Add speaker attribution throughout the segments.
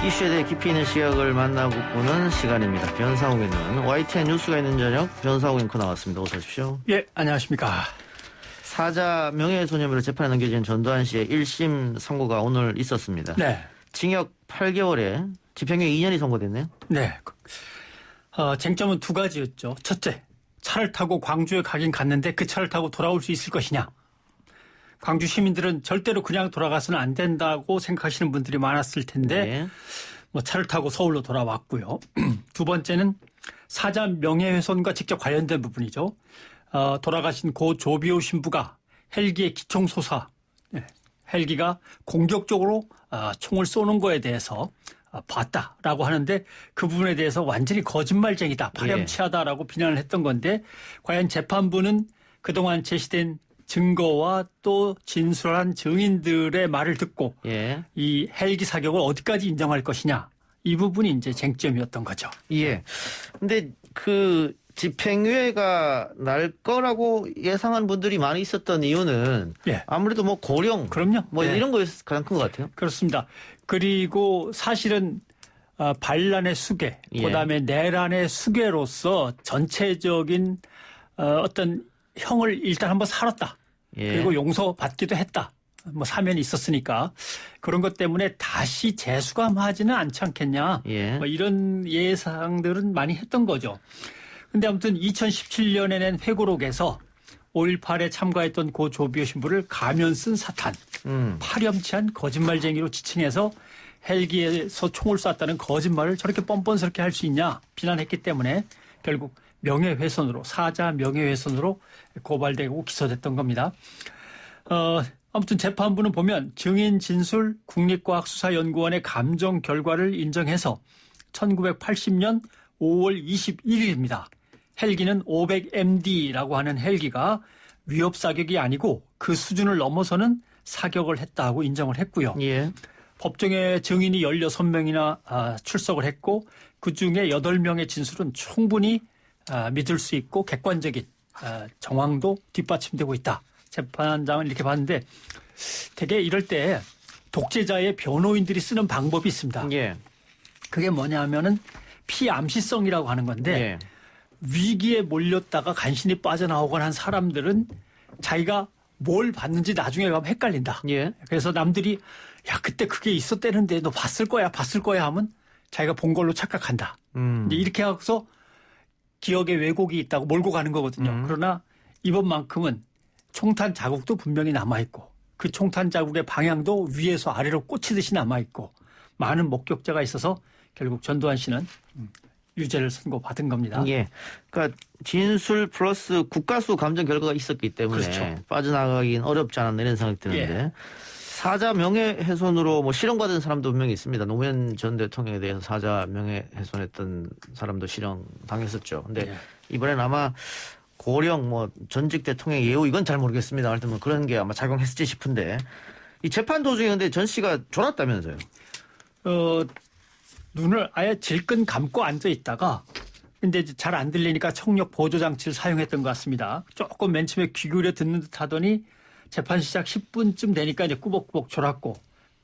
Speaker 1: 이슈에 대해 깊이 있는 시각을 만나고 보는 시간입니다. 변상욱에는 YTN 뉴스가 있는 저녁 변상욱 앵커 나왔습니다. 어서 오십시오.
Speaker 2: 예, 안녕하십니까.
Speaker 1: 사자 명예훼손 혐의로 재판에 넘겨진 전두환 씨의 1심 선고가 오늘 있었습니다.
Speaker 2: 네.
Speaker 1: 징역 8개월에 집행유예 2년이 선고됐네요.
Speaker 2: 네. 쟁점은 두 가지였죠. 첫째, 차를 타고 광주에 가긴 갔는데 그 차를 타고 돌아올 수 있을 것이냐. 광주 시민들은 절대로 그냥 돌아가서는 안 된다고 생각하시는 분들이 많았을 텐데
Speaker 1: 네.
Speaker 2: 뭐 차를 타고 서울로 돌아왔고요. 두 번째는 사자 명예훼손과 직접 관련된 부분이죠. 돌아가신 고 조비오 신부가 헬기의 기총소사, 헬기가 공격적으로 총을 쏘는 거에 대해서 봤다라고 하는데 그 부분에 대해서 완전히 거짓말쟁이다, 파렴치하다라고 비난을 했던 건데 과연 재판부는 그동안 제시된 증거와 또 진술한 증인들의 말을 듣고 이 헬기 사격을 어디까지 인정할 것이냐, 이 부분이 이제 쟁점이었던 거죠.
Speaker 1: 예. 근데 그 집행유예가 날 거라고 예상한 분들이 많이 있었던 이유는 아무래도 뭐 고령,
Speaker 2: 그럼요.
Speaker 1: 뭐 이런 거에서 가장 큰 것 같아요.
Speaker 2: 그렇습니다. 그리고 사실은 반란의 수괴, 그다음에 내란의 수괴로서 전체적인 어떤 형을 일단 한번 살았다. 그리고 용서받기도 했다. 뭐 사면이 있었으니까 그런 것 때문에 다시 재수감하지는 않지 않겠냐. 뭐 이런 예상들은 많이 했던 거죠. 근데 아무튼 2017년에 낸 회고록에서 5.18에 참가했던 고 조비오 신부를 가면 쓴 사탄, 파렴치한 거짓말쟁이로 지칭해서 헬기에서 총을 쐈다는 거짓말을 저렇게 뻔뻔스럽게 할 수 있냐 비난했기 때문에 결국 명예훼손으로, 사자 명예훼손으로 고발되고 기소됐던 겁니다. 아무튼 재판부는 보면 증인 진술 국립과학수사연구원의 감정 결과를 인정해서 1980년 5월 21일입니다. 헬기는 500MD라고 하는 헬기가 위협 사격이 아니고 그 수준을 넘어서는 사격을 했다고 인정을 했고요. 법정에 증인이 16명이나 출석을 했고 그중에 8명의 진술은 충분히 믿을 수 있고 객관적인 정황도 뒷받침되고 있다. 재판장은 이렇게 봤는데 되게 이럴 때 독재자의 변호인들이 쓰는 방법이 있습니다. 그게 뭐냐면은 피암시성이라고 하는 건데 위기에 몰렸다가 간신히 빠져나오거나 한 사람들은 자기가 뭘 봤는지 나중에 가면 헷갈린다. 그래서 남들이 야 그때 그게 있었다는데 너 봤을 거야 하면 자기가 본 걸로 착각한다. 이제 이렇게 해서 기억에 왜곡이 있다고 몰고 가는 거거든요. 그러나 이번만큼은 총탄 자국도 분명히 남아있고 그 총탄 자국의 방향도 위에서 아래로 꽂히듯이 남아있고 많은 목격자가 있어서 결국 전두환 씨는 유죄를 선고받은 겁니다.
Speaker 1: 그러니까 진술 플러스 국가수 감정 결과가 있었기 때문에 빠져나가긴 어렵지 않았나 이런 생각이 드는데 사자 명예훼손으로 뭐 실형받은 사람도 분명히 있습니다. 노무현 전 대통령에 대해서 사자 명예훼손했던 사람도 실형 당했었죠. 근데 이번엔 아마 고령 뭐 전직 대통령 예우 이건 잘 모르겠습니다. 하여튼 뭐 그런 게 아마 작용했을지 싶은데 이 재판 도중에 근데 전 씨가 졸았다면서요?
Speaker 2: 눈을 아예 질끈 감고 앉아 있다가 근데 잘 안 들리니까 청력 보조 장치를 사용했던 것 같습니다. 조금 맨 처음에 귀 기울여 듣는 듯 하더니 재판 시작 10분쯤 되니까 이제 꾸벅꾸벅 졸았고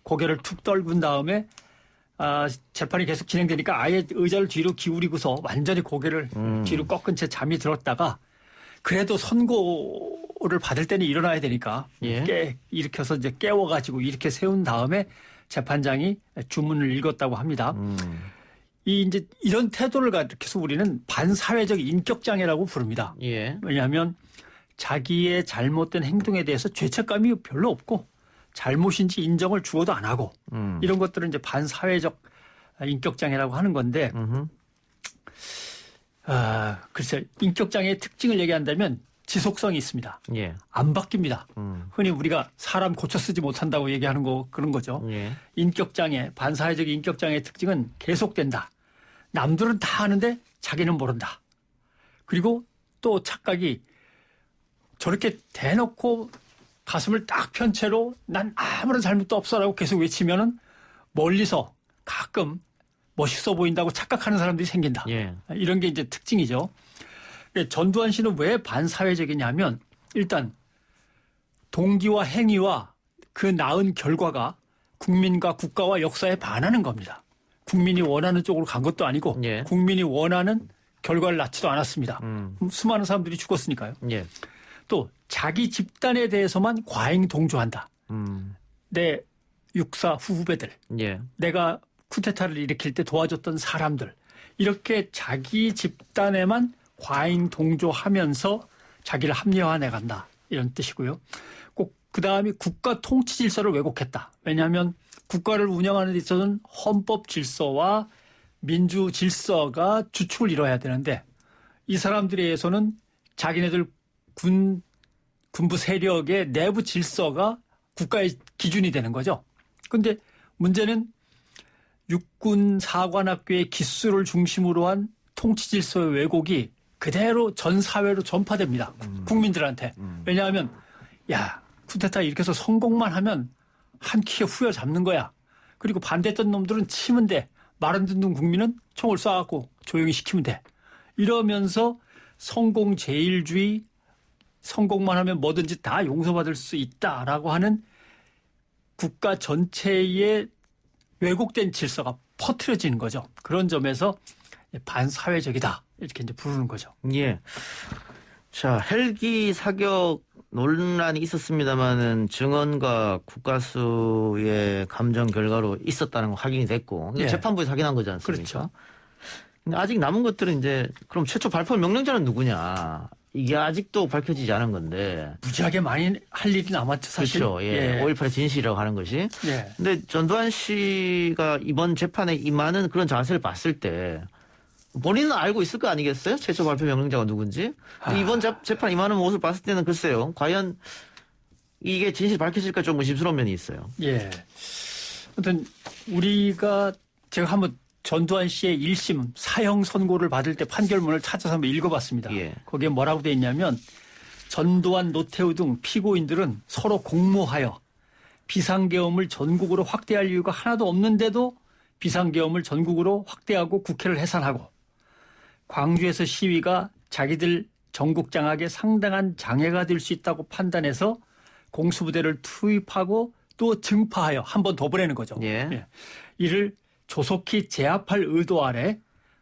Speaker 2: 고개를 툭 떨군 다음에 재판이 계속 진행되니까 아예 의자를 뒤로 기울이고서 완전히 고개를 뒤로 꺾은 채 잠이 들었다가 그래도 선고를 받을 때는 일어나야 되니까 일으켜서 이제 깨워가지고 이렇게 세운 다음에 재판장이 주문을 읽었다고 합니다. 이제 이런 태도를 가리켜서 우리는 반사회적 인격장애라고 부릅니다. 왜냐하면 자기의 잘못된 행동에 대해서 죄책감이 별로 없고 잘못인지 인정을 주어도 안 하고 이런 것들은 이제 반사회적 인격장애라고 하는 건데 글쎄 인격장애의 특징을 얘기한다면 지속성이 있습니다. 안 바뀝니다. 흔히 우리가 사람 고쳐 쓰지 못한다고 얘기하는 거 그런 거죠. 인격장애, 반사회적 인격장애의 특징은 계속된다. 남들은 다 아는데 자기는 모른다. 그리고 또 착각이 저렇게 대놓고 가슴을 딱 편 채로 난 아무런 잘못도 없어라고 계속 외치면은 멀리서 가끔 멋있어 보인다고 착각하는 사람들이 생긴다. 이런 게 이제 특징이죠. 전두환 씨는 왜 반사회적이냐면 일단 동기와 행위와 그 낳은 결과가 국민과 국가와 역사에 반하는 겁니다. 국민이 원하는 쪽으로 간 것도 아니고
Speaker 1: 예.
Speaker 2: 국민이 원하는 결과를 낳지도 않았습니다. 수많은 사람들이 죽었으니까요.
Speaker 1: 예.
Speaker 2: 또 자기 집단에 대해서만 과잉 동조한다. 내 육사 후배들,
Speaker 1: 예.
Speaker 2: 내가 쿠데타를 일으킬 때 도와줬던 사람들, 이렇게 자기 집단에만 과잉 동조하면서 자기를 합리화해 간다. 이런 뜻이고요. 꼭 그다음에 국가 통치 질서를 왜곡했다. 왜냐하면 국가를 운영하는 데 있어서는 헌법 질서와 민주 질서가 주축을 이뤄야 되는데 이 사람들에 의해서는 자기네들 군부 세력의 내부 질서가 국가의 기준이 되는 거죠. 그런데 문제는 육군 사관학교의 기수를 중심으로 한 통치 질서의 왜곡이 그대로 전 사회로 전파됩니다. 국민들한테. 왜냐하면 야 쿠데타 이렇게 해서 성공만 하면 한 키에 후려잡는 거야. 그리고 반대했던 놈들은 치면 돼. 말 안 듣는 국민은 총을 쏴갖고 조용히 시키면 돼. 이러면서 성공 제일주의, 성공만 하면 뭐든지 다 용서받을 수 있다라고 하는 국가 전체의 왜곡된 질서가 퍼뜨려지는 거죠. 그런 점에서 반사회적이다. 이렇게 이제 부르는 거죠.
Speaker 1: 예. 자, 헬기 사격 논란이 있었습니다만은 증언과 국가수의 감정 결과로 있었다는 거 확인이 됐고
Speaker 2: 예.
Speaker 1: 재판부에서 확인한 거지 않습니까?
Speaker 2: 그렇죠.
Speaker 1: 근데 아직 남은 것들은 이제 그럼 최초 발표 명령자는 누구냐? 이게 아직도 밝혀지지 않은 건데.
Speaker 2: 무지하게 많이 할 일이 남았죠, 사실.
Speaker 1: 그렇죠. 예. 5.18의 진실이라고 하는 것이.
Speaker 2: 예.
Speaker 1: 근데 전두환 씨가 이번 재판에 임하는 그런 자세를 봤을 때 본인은 알고 있을 거 아니겠어요? 최초 발표 명령자가 누군지. 이번 재판 임하는 모습을 봤을 때는 글쎄요. 과연 이게 진실이 밝혀질까 좀 의심스러운 면이 있어요.
Speaker 2: 예. 아무튼 제가 한번 전두환 씨의 1심 사형 선고를 받을 때 판결문을 찾아서 한번 읽어봤습니다.
Speaker 1: 예.
Speaker 2: 거기에 뭐라고 돼 있냐면 전두환, 노태우 등 피고인들은 서로 공모하여 비상계엄을 전국으로 확대할 이유가 하나도 없는데도 비상계엄을 전국으로 확대하고 국회를 해산하고 광주에서 시위가 자기들 전국 장악에 상당한 장애가 될 수 있다고 판단해서 공수부대를 투입하고 또 증파하여 한 번 더 보내는 거죠.
Speaker 1: 예.
Speaker 2: 예. 이를 조속히 제압할 의도 아래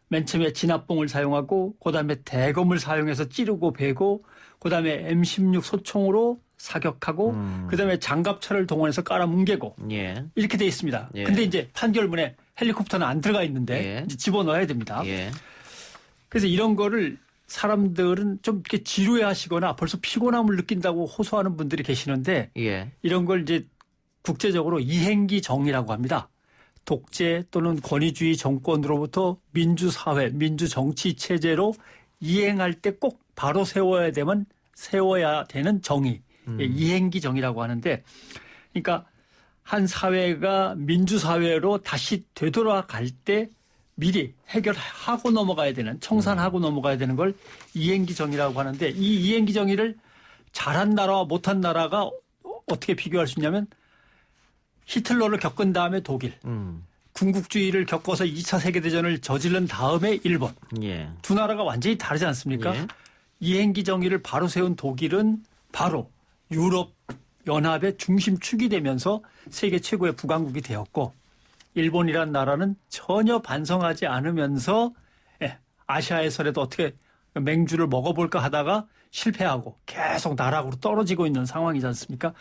Speaker 2: 맨 처음에 진압봉을 사용하고 그다음에 대검을 사용해서 찌르고 베고 그다음에 M16 소총으로 사격하고 그다음에 장갑차를 동원해서 깔아뭉개고
Speaker 1: 예.
Speaker 2: 이렇게 돼 있습니다.
Speaker 1: 예.
Speaker 2: 근데 이제 판결문에 헬리콥터는 안 들어가 있는데
Speaker 1: 예.
Speaker 2: 이제 집어넣어야 됩니다.
Speaker 1: 예.
Speaker 2: 그래서 이런 거를 사람들은 좀 이렇게 지루해하시거나 벌써 피곤함을 느낀다고 호소하는 분들이 계시는데
Speaker 1: 예.
Speaker 2: 이런 걸 이제 국제적으로 이행기 정의라고 합니다. 독재 또는 권위주의 정권으로부터 민주사회, 민주정치 체제로 이행할 때 꼭 바로 세워야 되는 정의, 이행기 정의라고 하는데, 그러니까 한 사회가 민주사회로 다시 되돌아갈 때 미리 해결하고 넘어가야 되는, 청산하고 넘어가야 되는 걸 이행기 정의라고 하는데, 이 이행기 정의를 잘한 나라와 못한 나라가 어떻게 비교할 수 있냐면 히틀러를 겪은 다음에 독일, 군국주의를 겪어서 2차 세계대전을 저지른 다음에 일본.
Speaker 1: 예.
Speaker 2: 두 나라가 완전히 다르지 않습니까?
Speaker 1: 예.
Speaker 2: 이행기 정의를 바로 세운 독일은 바로 유럽 연합의 중심축이 되면서 세계 최고의 부강국이 되었고 일본이란 나라는 전혀 반성하지 않으면서 아시아에서라도 어떻게 맹주를 먹어볼까 하다가 실패하고 계속 나락으로 떨어지고 있는 상황이지 않습니까?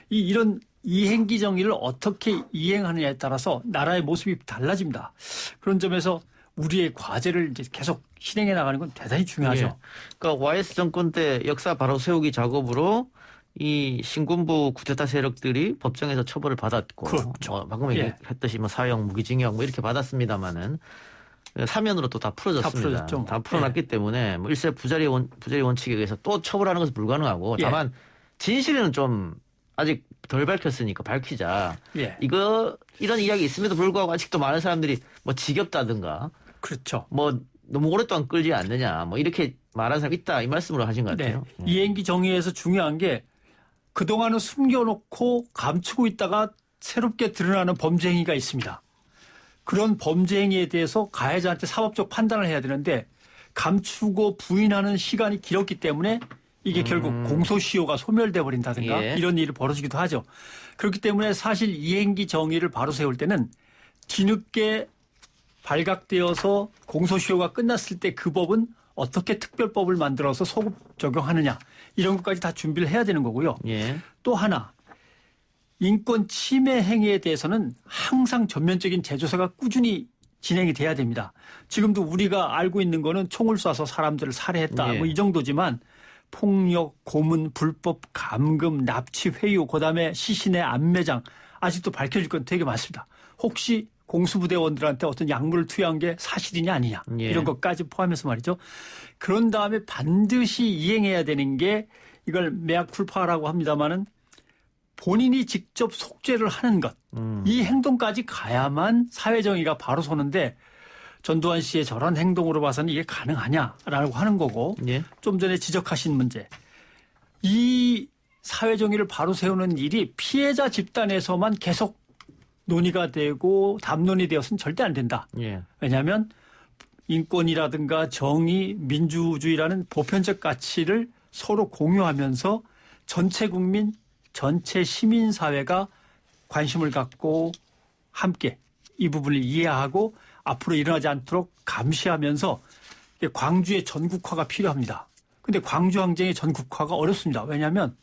Speaker 2: 이런 이행기 정의를 어떻게 이행하느냐에 따라서 나라의 모습이 달라집니다. 그런 점에서 우리의 과제를 이제 계속 실행해 나가는 건 대단히 중요하죠.
Speaker 1: 예. 그러니까 YS 정권 때 역사 바로 세우기 작업으로 이 신군부 쿠데타 세력들이 법정에서 처벌을 받았고,
Speaker 2: 그렇죠.
Speaker 1: 방금 얘기했듯이 뭐 사형, 무기징역 뭐 이렇게 받았습니다만은 사면으로 또 다 풀어졌습니다. 다 풀어놨기 때문에 뭐 일세 부자리 원칙에 의해서 또 처벌하는 것은 불가능하고 다만 진실은 좀 아직 덜 밝혔으니까 밝히자. 이런 이야기 있음에도 불구하고 아직도 많은 사람들이 뭐 지겹다든가,
Speaker 2: 그렇죠.
Speaker 1: 뭐 너무 오랫동안 끌지 않느냐, 뭐 이렇게 말하는 사람 있다 이 말씀으로 하신 것 같아요.
Speaker 2: 이행기 정의에서 중요한 게 그동안은 숨겨놓고 감추고 있다가 새롭게 드러나는 범죄 행위가 있습니다. 그런 범죄 행위에 대해서 가해자한테 사법적 판단을 해야 되는데 감추고 부인하는 시간이 길었기 때문에 이게 결국 공소시효가 소멸돼 버린다든가 이런 일이 벌어지기도 하죠. 그렇기 때문에 사실 이행기 정의를 바로 세울 때는 뒤늦게 발각되어서 공소시효가 끝났을 때 그 법은 어떻게 특별법을 만들어서 소급 적용하느냐 이런 것까지 다 준비를 해야 되는 거고요.
Speaker 1: 예.
Speaker 2: 또 하나 인권 침해 행위에 대해서는 항상 전면적인 재조사가 꾸준히 진행이 돼야 됩니다. 지금도 우리가 알고 있는 거는 총을 쏴서 사람들을 살해했다
Speaker 1: 예.
Speaker 2: 뭐 이 정도지만 폭력, 고문, 불법 감금, 납치, 회유, 그다음에 시신의 안매장 아직도 밝혀질 건 되게 많습니다. 혹시 공수부대원들한테 어떤 약물을 투여한 게 사실이냐 아니냐
Speaker 1: 예.
Speaker 2: 이런 것까지 포함해서 말이죠. 그런 다음에 반드시 이행해야 되는 게 이걸 메아쿨파라고 합니다마는 본인이 직접 속죄를 하는 것. 이 행동까지 가야만 사회정의가 바로 서는데 전두환 씨의 저런 행동으로 봐서는 이게 가능하냐라고 하는 거고
Speaker 1: 예.
Speaker 2: 좀 전에 지적하신 문제. 이 사회정의를 바로 세우는 일이 피해자 집단에서만 계속 논의가 되고 담론이 되어서는 절대 안 된다.
Speaker 1: 예.
Speaker 2: 왜냐하면 인권이라든가 정의, 민주주의라는 보편적 가치를 서로 공유하면서 전체 국민, 전체 시민사회가 관심을 갖고 함께 이 부분을 이해하고 앞으로 일어나지 않도록 감시하면서 광주의 전국화가 필요합니다. 그런데 광주 항쟁의 전국화가 어렵습니다. 왜냐하면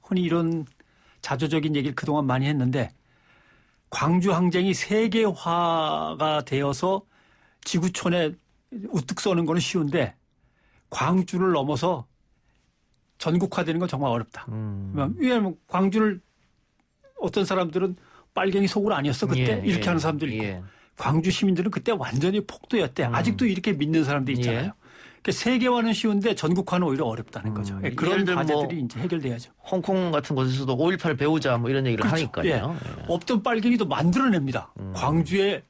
Speaker 2: 흔히 이런 자조적인 얘기를 그동안 많이 했는데 광주 항쟁이 세계화가 되어서 지구촌에 우뚝 서는 거는 쉬운데 광주를 넘어서 전국화되는 건 정말 어렵다. 왜냐하면 광주를 어떤 사람들은 빨갱이 속으로 아니었어 그때 이렇게 하는 사람들 있고
Speaker 1: 예.
Speaker 2: 광주 시민들은 그때 완전히 폭도였대. 아직도 이렇게 믿는 사람들이 있잖아요.
Speaker 1: 예.
Speaker 2: 그러니까 세계화는 쉬운데 전국화는 오히려 어렵다는 거죠. 그런
Speaker 1: 예를 들면
Speaker 2: 과제들이 이제 해결돼야죠.
Speaker 1: 홍콩 같은 곳에서도 5.18 배우자 뭐 이런 얘기를
Speaker 2: 그렇죠.
Speaker 1: 하니까요.
Speaker 2: 예. 없던 빨갱이도 만들어냅니다. 광주에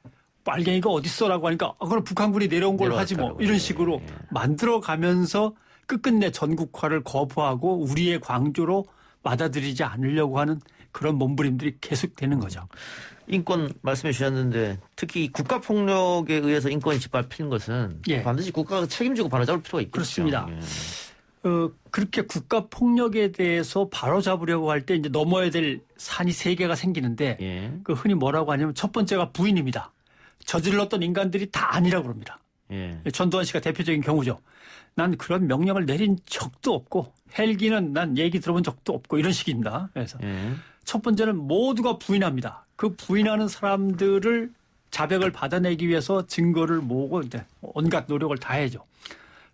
Speaker 2: 빨갱이가 어딨어라고 하니까 그럼 북한군이 내려온 걸 하지 뭐
Speaker 1: 내려왔다고.
Speaker 2: 이런 식으로 만들어가면서 끝끝내 전국화를 거부하고 우리의 광주로 받아들이지 않으려고 하는 그런 몸부림들이 계속되는 거죠.
Speaker 1: 인권 말씀해 주셨는데 특히 국가폭력에 의해서 인권이 짓밟히는 것은
Speaker 2: 예.
Speaker 1: 반드시 국가가 책임지고 바로잡을 필요가 있겠죠.
Speaker 2: 그렇습니다.
Speaker 1: 예.
Speaker 2: 그렇게 국가 폭력에 대해서 바로잡으려고 할 때 이제 넘어야 될 산이 세 개가 생기는데
Speaker 1: 예.
Speaker 2: 그 흔히 뭐라고 하냐면 첫 번째가 부인입니다. 저질렀던 인간들이 다 아니라고 그럽니다.
Speaker 1: 예.
Speaker 2: 전두환 씨가 대표적인 경우죠. 난 그런 명령을 내린 적도 없고 헬기는 난 얘기 들어본 적도 없고 이런 식입니다. 그래서
Speaker 1: 예.
Speaker 2: 첫 번째는 모두가 부인합니다. 그 부인하는 사람들을 자백을 받아내기 위해서 증거를 모으고 이제 온갖 노력을 다해죠.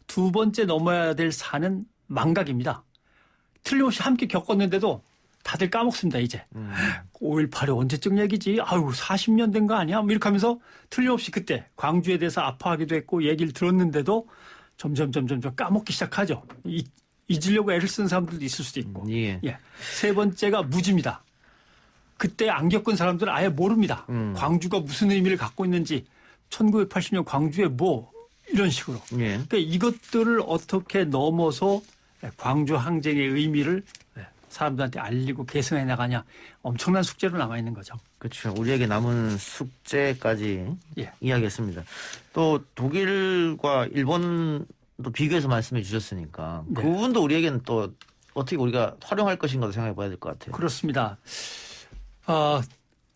Speaker 2: 두 번째 넘어야 될 산은 망각입니다. 틀림없이 함께 겪었는데도 다들 까먹습니다, 이제. 5.18이 언제적 얘기지? 아유, 40년 된 거 아니야? 뭐 이렇게 하면서 틀림없이 그때 광주에 대해서 아파하기도 했고 얘기를 들었는데도 점점 까먹기 시작하죠. 잊으려고 애를 쓴 사람들도 있을 수도 있고.
Speaker 1: 예.
Speaker 2: 예. 세 번째가 무지입니다. 그때 안 겪은 사람들은 아예 모릅니다. 광주가 무슨 의미를 갖고 있는지 1980년 광주에 뭐 이런 식으로.
Speaker 1: 예.
Speaker 2: 그러니까 이것들을 어떻게 넘어서 광주 항쟁의 의미를 사람들한테 알리고 계승해 나가냐 엄청난 숙제로 남아있는 거죠.
Speaker 1: 그렇죠. 우리에게 남은 숙제까지
Speaker 2: 예.
Speaker 1: 이야기했습니다. 또 독일과 일본도 비교해서 말씀해 주셨으니까
Speaker 2: 네.
Speaker 1: 그 부분도 우리에게는 또 어떻게 우리가 활용할 것인가도 생각해 봐야 될 것 같아요.
Speaker 2: 그렇습니다.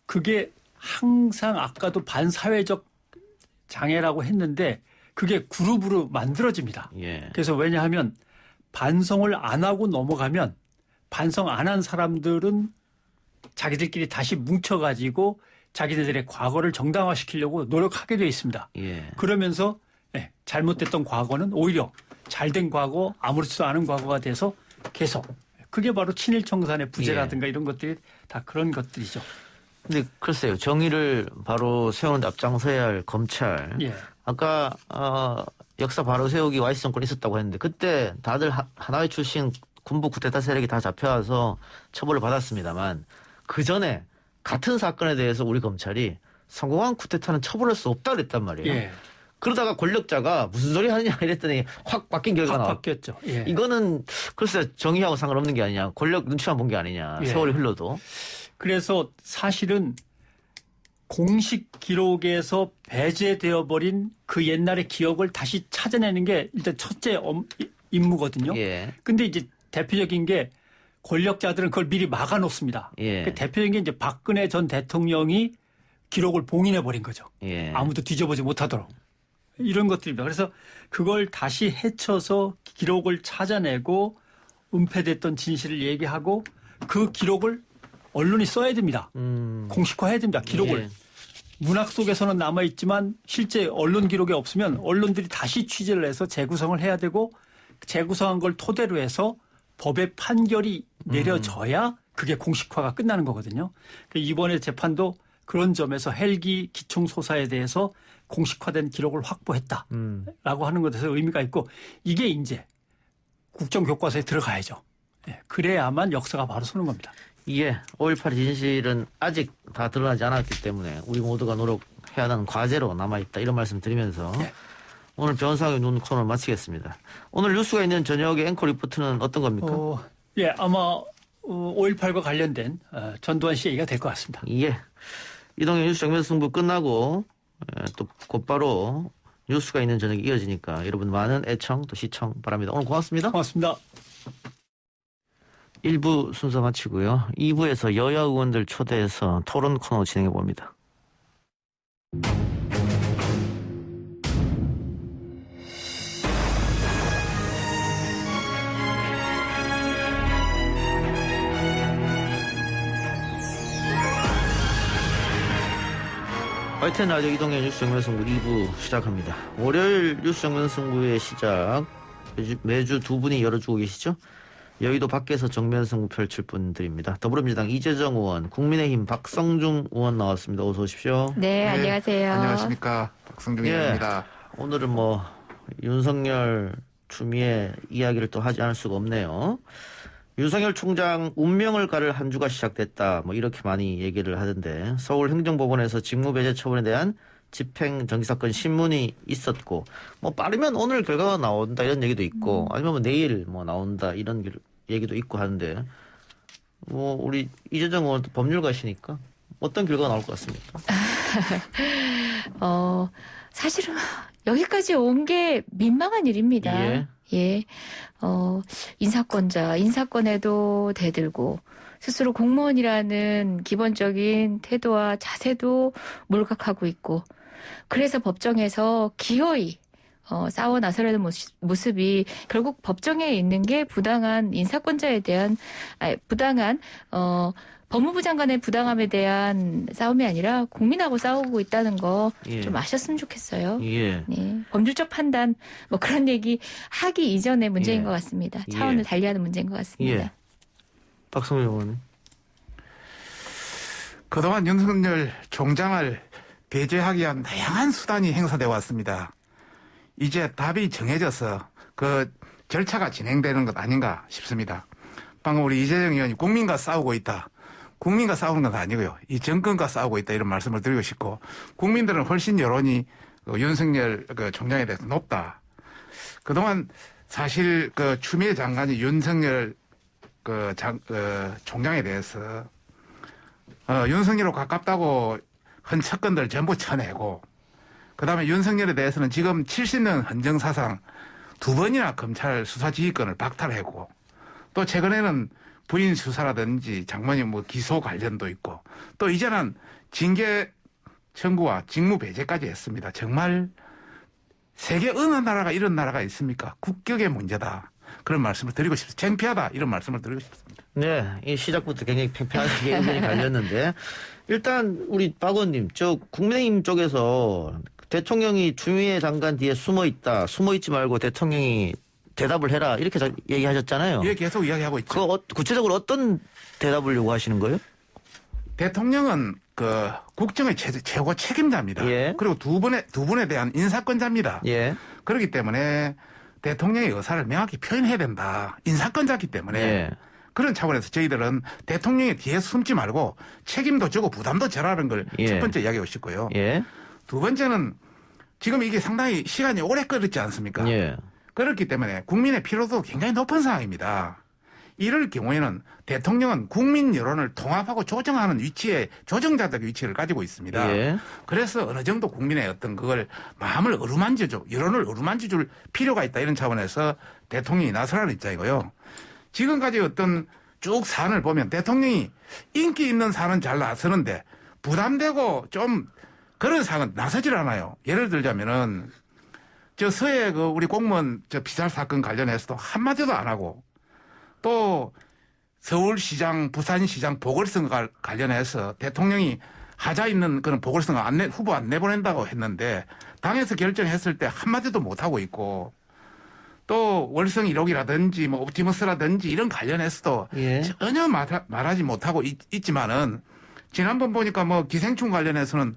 Speaker 2: 그게 항상 아까도 반사회적 장애라고 했는데 그게 그룹으로 만들어집니다.
Speaker 1: 예.
Speaker 2: 그래서 왜냐하면 반성을 안 하고 넘어가면 반성 안 한 사람들은 자기들끼리 다시 뭉쳐가지고 자기들의 과거를 정당화시키려고 노력하게 되어 있습니다.
Speaker 1: 예.
Speaker 2: 그러면서 잘못됐던 과거는 오히려 잘된 과거, 아무렇지도 않은 과거가 돼서 계속 그게 바로 친일청산의 부재라든가 이런 것들이 다 그런 것들이죠.
Speaker 1: 근데 글쎄요. 정의를 바로 세우는 데 앞장서야 할 검찰.
Speaker 2: 예.
Speaker 1: 아까 역사 바로 세우기 YC 정권이 있었다고 했는데 그때 다들 하나의 출신 군부 쿠데타 세력이 다 잡혀와서 처벌을 받았습니다만 그 전에 같은 사건에 대해서 우리 검찰이 성공한 쿠데타는 처벌할 수 없다 그랬단 말이에요.
Speaker 2: 예.
Speaker 1: 그러다가 권력자가 무슨 소리 하느냐 이랬더니 확 바뀐 결과가
Speaker 2: 확
Speaker 1: 나왔.
Speaker 2: 바뀌었죠. 예.
Speaker 1: 이거는 글쎄 정의하고 상관없는 게 아니냐. 권력 눈치만 본 게 아니냐.
Speaker 2: 예.
Speaker 1: 세월이 흘러도.
Speaker 2: 그래서 사실은 공식 기록에서 배제되어 버린 그 옛날의 기억을 다시 찾아내는 게 일단 첫째 임무거든요.
Speaker 1: 예.
Speaker 2: 근데 이제 대표적인 게 권력자들은 그걸 미리 막아놓습니다.
Speaker 1: 예.
Speaker 2: 그 대표적인 게 이제 박근혜 전 대통령이 기록을 봉인해버린 거죠.
Speaker 1: 예.
Speaker 2: 아무도 뒤져보지 못하도록. 이런 것들입니다. 그래서 그걸 다시 헤쳐서 기록을 찾아내고 은폐됐던 진실을 얘기하고 그 기록을 언론이 써야 됩니다. 공식화해야 됩니다. 기록을.
Speaker 1: 예.
Speaker 2: 문학 속에서는 남아있지만 실제 언론 기록이 없으면 언론들이 다시 취재를 해서 재구성을 해야 되고 재구성한 걸 토대로 해서 법의 판결이 내려져야 그게 공식화가 끝나는 거거든요. 이번에 재판도 그런 점에서 헬기 기총소사에 대해서 공식화된 기록을 확보했다라고 하는 것에서 의미가 있고 이게 이제 국정교과서에 들어가야죠. 예, 그래야만 역사가 바로 서는 겁니다.
Speaker 1: 예, 5.18 진실은 아직 다 드러나지 않았기 때문에 우리 모두가 노력해야 하는 과제로 남아있다 이런 말씀 드리면서
Speaker 2: 예.
Speaker 1: 오늘 변호사의 눈 코너를 마치겠습니다. 오늘 뉴스가 있는 저녁의 앵커 리포트는 어떤 겁니까?
Speaker 2: 예, 아마 5.18과 관련된 전두환 씨 얘기가 될 것 같습니다.
Speaker 1: 예, 이동현 뉴스 정면 승부 끝나고 또 곧바로 뉴스가 있는 저녁이 이어지니까 여러분 많은 애청 또 시청 바랍니다. 오늘 고맙습니다.
Speaker 2: 고맙습니다.
Speaker 1: 1부 순서 마치고요. 2부에서 여야 의원들 초대해서 토론 코너 진행해 봅니다. YTN 라디오 이동현 뉴스 정면승부 2부 시작합니다. 월요일 뉴스 정면승부의 시작 매주 두 분이 열어주고 계시죠? 여의도 밖에서 정면승부 펼칠 분들입니다. 더불어민주당 이재정 의원, 국민의힘 박성중 의원 나왔습니다. 어서 오십시오.
Speaker 3: 네, 안녕하세요.
Speaker 4: 안녕하십니까. 박성중 의원입니다.
Speaker 1: 오늘은 윤석열 추미애 이야기를 또 하지 않을 수가 없네요. 윤석열 총장 운명을 가를 한 주가 시작됐다. 이렇게 많이 얘기를 하던데 서울행정법원에서 직무배제 처분에 대한 집행정지사건 신문이 있었고 빠르면 오늘 결과가 나온다 이런 얘기도 있고 아니면 내일 나온다 이런 얘기도 있고 하는데 우리 이재정 의원 법률가시니까 어떤 결과가 나올 것 같습니까?
Speaker 3: 사실은 여기까지 온 게 민망한 일입니다.
Speaker 1: 예.
Speaker 3: 예. 인사권에도 대들고 스스로 공무원이라는 기본적인 태도와 자세도 몰각하고 있고 그래서 법정에서 기어이 싸워 나서려는 모습이 결국 법정에 있는 게 부당한 인사권자에 대한 부당한 법무부 장관의 부당함에 대한 싸움이 아니라 국민하고 싸우고 있다는 거 좀 아셨으면 좋겠어요.
Speaker 1: 예.
Speaker 3: 네. 법률적 판단 그런 얘기 하기 이전의 문제인
Speaker 1: 예.
Speaker 3: 것 같습니다. 차원을 달리하는 문제인 것 같습니다.
Speaker 1: 예. 박성민 의원은?
Speaker 4: 그동안 윤석열 총장을 배제하기 위한 다양한 수단이 행사되어 왔습니다. 이제 답이 정해져서 그 절차가 진행되는 것 아닌가 싶습니다. 방금 우리 이재정 의원이 국민과 싸우고 있다. 국민과 싸우는 건 아니고요. 이 정권과 싸우고 있다 이런 말씀을 드리고 싶고 국민들은 훨씬 여론이 윤석열 총장에 대해서 높다. 그동안 사실 추미애 장관이 윤석열 총장에 대해서 윤석열로 가깝다고 한 척건들 전부 쳐내고 그다음에 윤석열에 대해서는 지금 70년 헌정사상 2번이나 검찰 수사지휘권을 박탈하고 또 최근에는 부인 수사라든지 장모님 기소 관련도 있고 또 이제는 징계 청구와 직무 배제까지 했습니다. 정말 세계 어느 나라가 이런 나라가 있습니까? 국격의 문제다. 그런 말씀을 드리고 싶습니다. 창피하다 이런 말씀을 드리고 싶습니다.
Speaker 1: 네, 이 시작부터 굉장히 팽팽하게 의견이 갈렸는데 일단 우리 박 의원님, 국민의힘 쪽에서 대통령이 추미애 장관 뒤에 숨어 있지 말고 대통령이 대답을 해라 이렇게 얘기하셨잖아요.
Speaker 4: 예, 계속 이야기하고 있죠.
Speaker 1: 구체적으로 어떤 대답을 요구하시는 거예요?
Speaker 4: 대통령은 국정의 최고 책임자입니다.
Speaker 1: 예.
Speaker 4: 그리고 두 분에 대한 인사권자입니다.
Speaker 1: 예.
Speaker 4: 그렇기 때문에 대통령의 의사를 명확히 표현해야 된다. 인사권자이기 때문에.
Speaker 1: 예.
Speaker 4: 그런 차원에서 저희들은 대통령의 뒤에 숨지 말고 책임도 지고 부담도 져라는 걸 첫 번째 이야기하고 싶고요.
Speaker 1: 예.
Speaker 4: 두 번째는 지금 이게 상당히 시간이 오래 끌었지 않습니까?
Speaker 1: 예.
Speaker 4: 그렇기 때문에 국민의 피로도 굉장히 높은 상황입니다. 이럴 경우에는 대통령은 국민 여론을 통합하고 조정하는 위치에 조정자적 위치를 가지고 있습니다.
Speaker 1: 예.
Speaker 4: 그래서 어느 정도 국민의 어떤 그걸 마음을 여론을 어루만져줄 필요가 있다 이런 차원에서 대통령이 나서라는 입장이고요. 지금까지 어떤 쭉 사안을 보면 대통령이 인기 있는 사안은 잘 나서는데 부담되고 좀 그런 사항은 나서질 않아요. 예를 들자면은 저 서해 그 우리 공무원 저 피살 사건 관련해서도 한마디도 안 하고 또 서울시장, 부산시장 보궐선거 관련해서 대통령이 하자 있는 그런 보궐선거 후보 안 내보낸다고 했는데 당에서 결정했을 때 한마디도 못 하고 있고 또 월성 1호기라든지 뭐 옵티머스라든지 이런 관련해서도
Speaker 1: 예.
Speaker 4: 전혀 말하지 못하고 있지만은 지난번 보니까 뭐 기생충 관련해서는